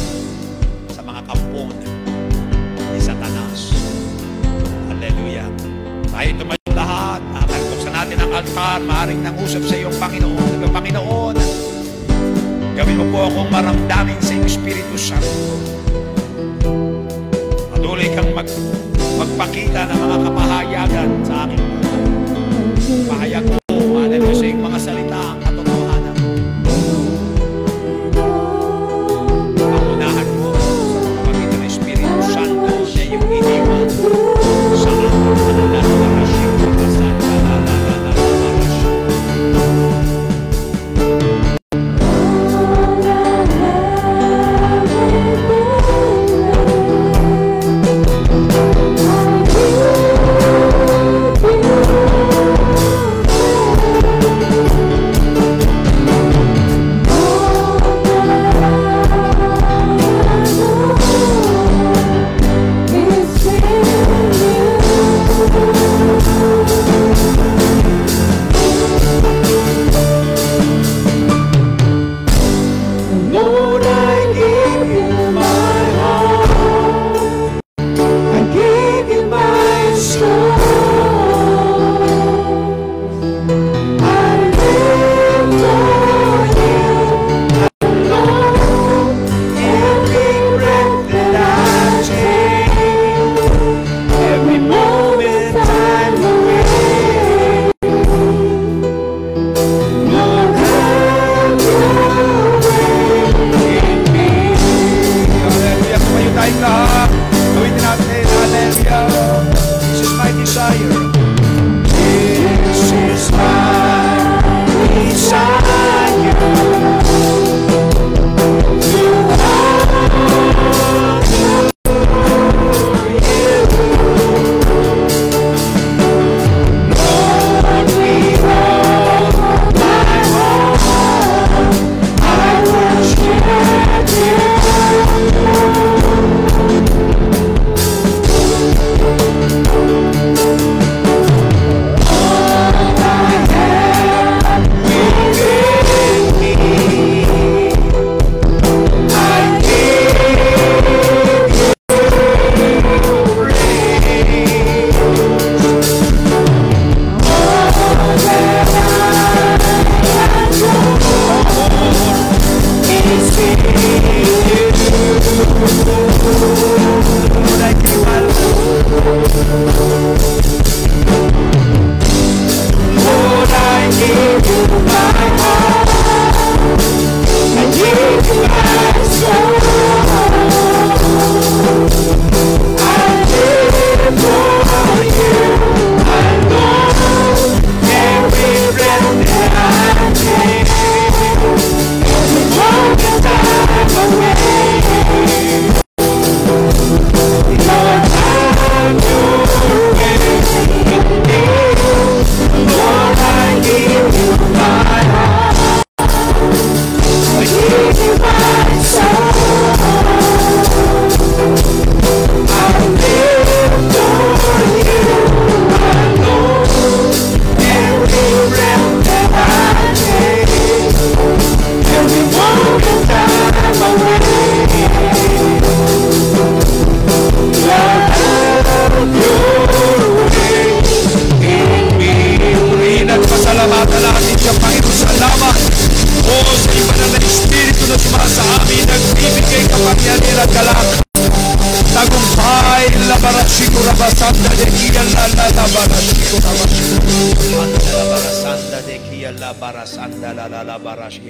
sa mga kampon ni Satanas. Hallelujah. Tayo tumayo lahat. Buksan natin ang altar. Maaaring nangusap sa iyong Panginoon. Panginoon, gawin mo po akong maramdamin sa iyong Espiritu Santo. Patuloy kang magpakita ng mga kapahayagan sa aking buhay. Pahayag mo, hallelujah, sa iyong mga salita ang katotohanan. Pangunahan mo sa pamagitan ng Espiritu Santo na iyong iniwan sa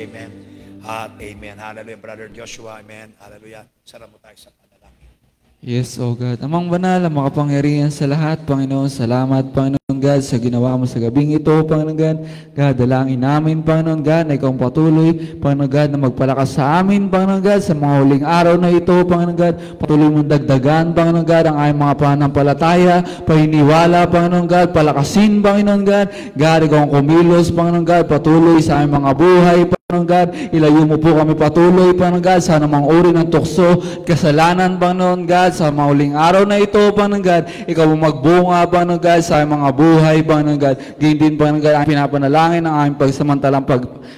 Amen. At amen. Hallelujah. Brother Joshua. Amen. Hallelujah. Sarap mo tayo sa panalangin. Yes, O God. Amang banal, ang makapangyarihan sa lahat, Panginoon. Salamat, Panginoon God, sa ginawa mo sa gabing ito, Panginoon God. God, dalangin namin, Panginoon God, na ikaw patuloy, Panginoon God, na magpalakas sa amin, Panginoon God, sa mga huling araw na ito, Panginoon God. Patuloy mong dagdagan, Panginoon God, ang aming mga pananampalataya, paniniwala, Panginoon God, palakasin, Panginoon God. God, ikaw ang kumilos, Panginoon God, patuloy sa aming mga buhay, Panginoon God, ilayo mo po kami patuloy, Panginoon God, sa anumang uri ng tukso, kasalanan, Panginoon God, sa mauling araw na ito, Panginoon God, ikaw mo magbunga, Panginoon God, sa aming mga buhay, Panginoon God. Ganyan din, Panginoon God, ang pinapanalangin ng aming pagsamantalang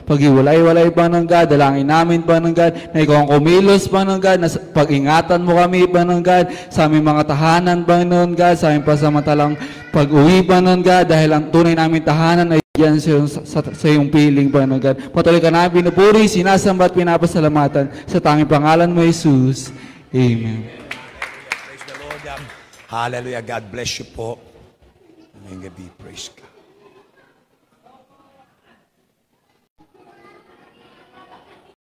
paghiwalay-walay, Panginoon God, dalangin namin, Panginoon God, na ikaw ang kumilos, Panginoon God, na pag-ingatan mo kami, Panginoon God, sa aming mga tahanan, Panginoon God, sa aming pasamantalang pag-uwi, Panginoon God, dahil ang tunay namin tahanan ay yan sa iyong piling, Panginoon God. Patuloy ka namin pinupuri, sinasamba at pinapasalamatan sa tanging pangalan mo, Jesus. Amen. Praise the Lord. Hallelujah. God bless you po. Ngayong gabi, praise God.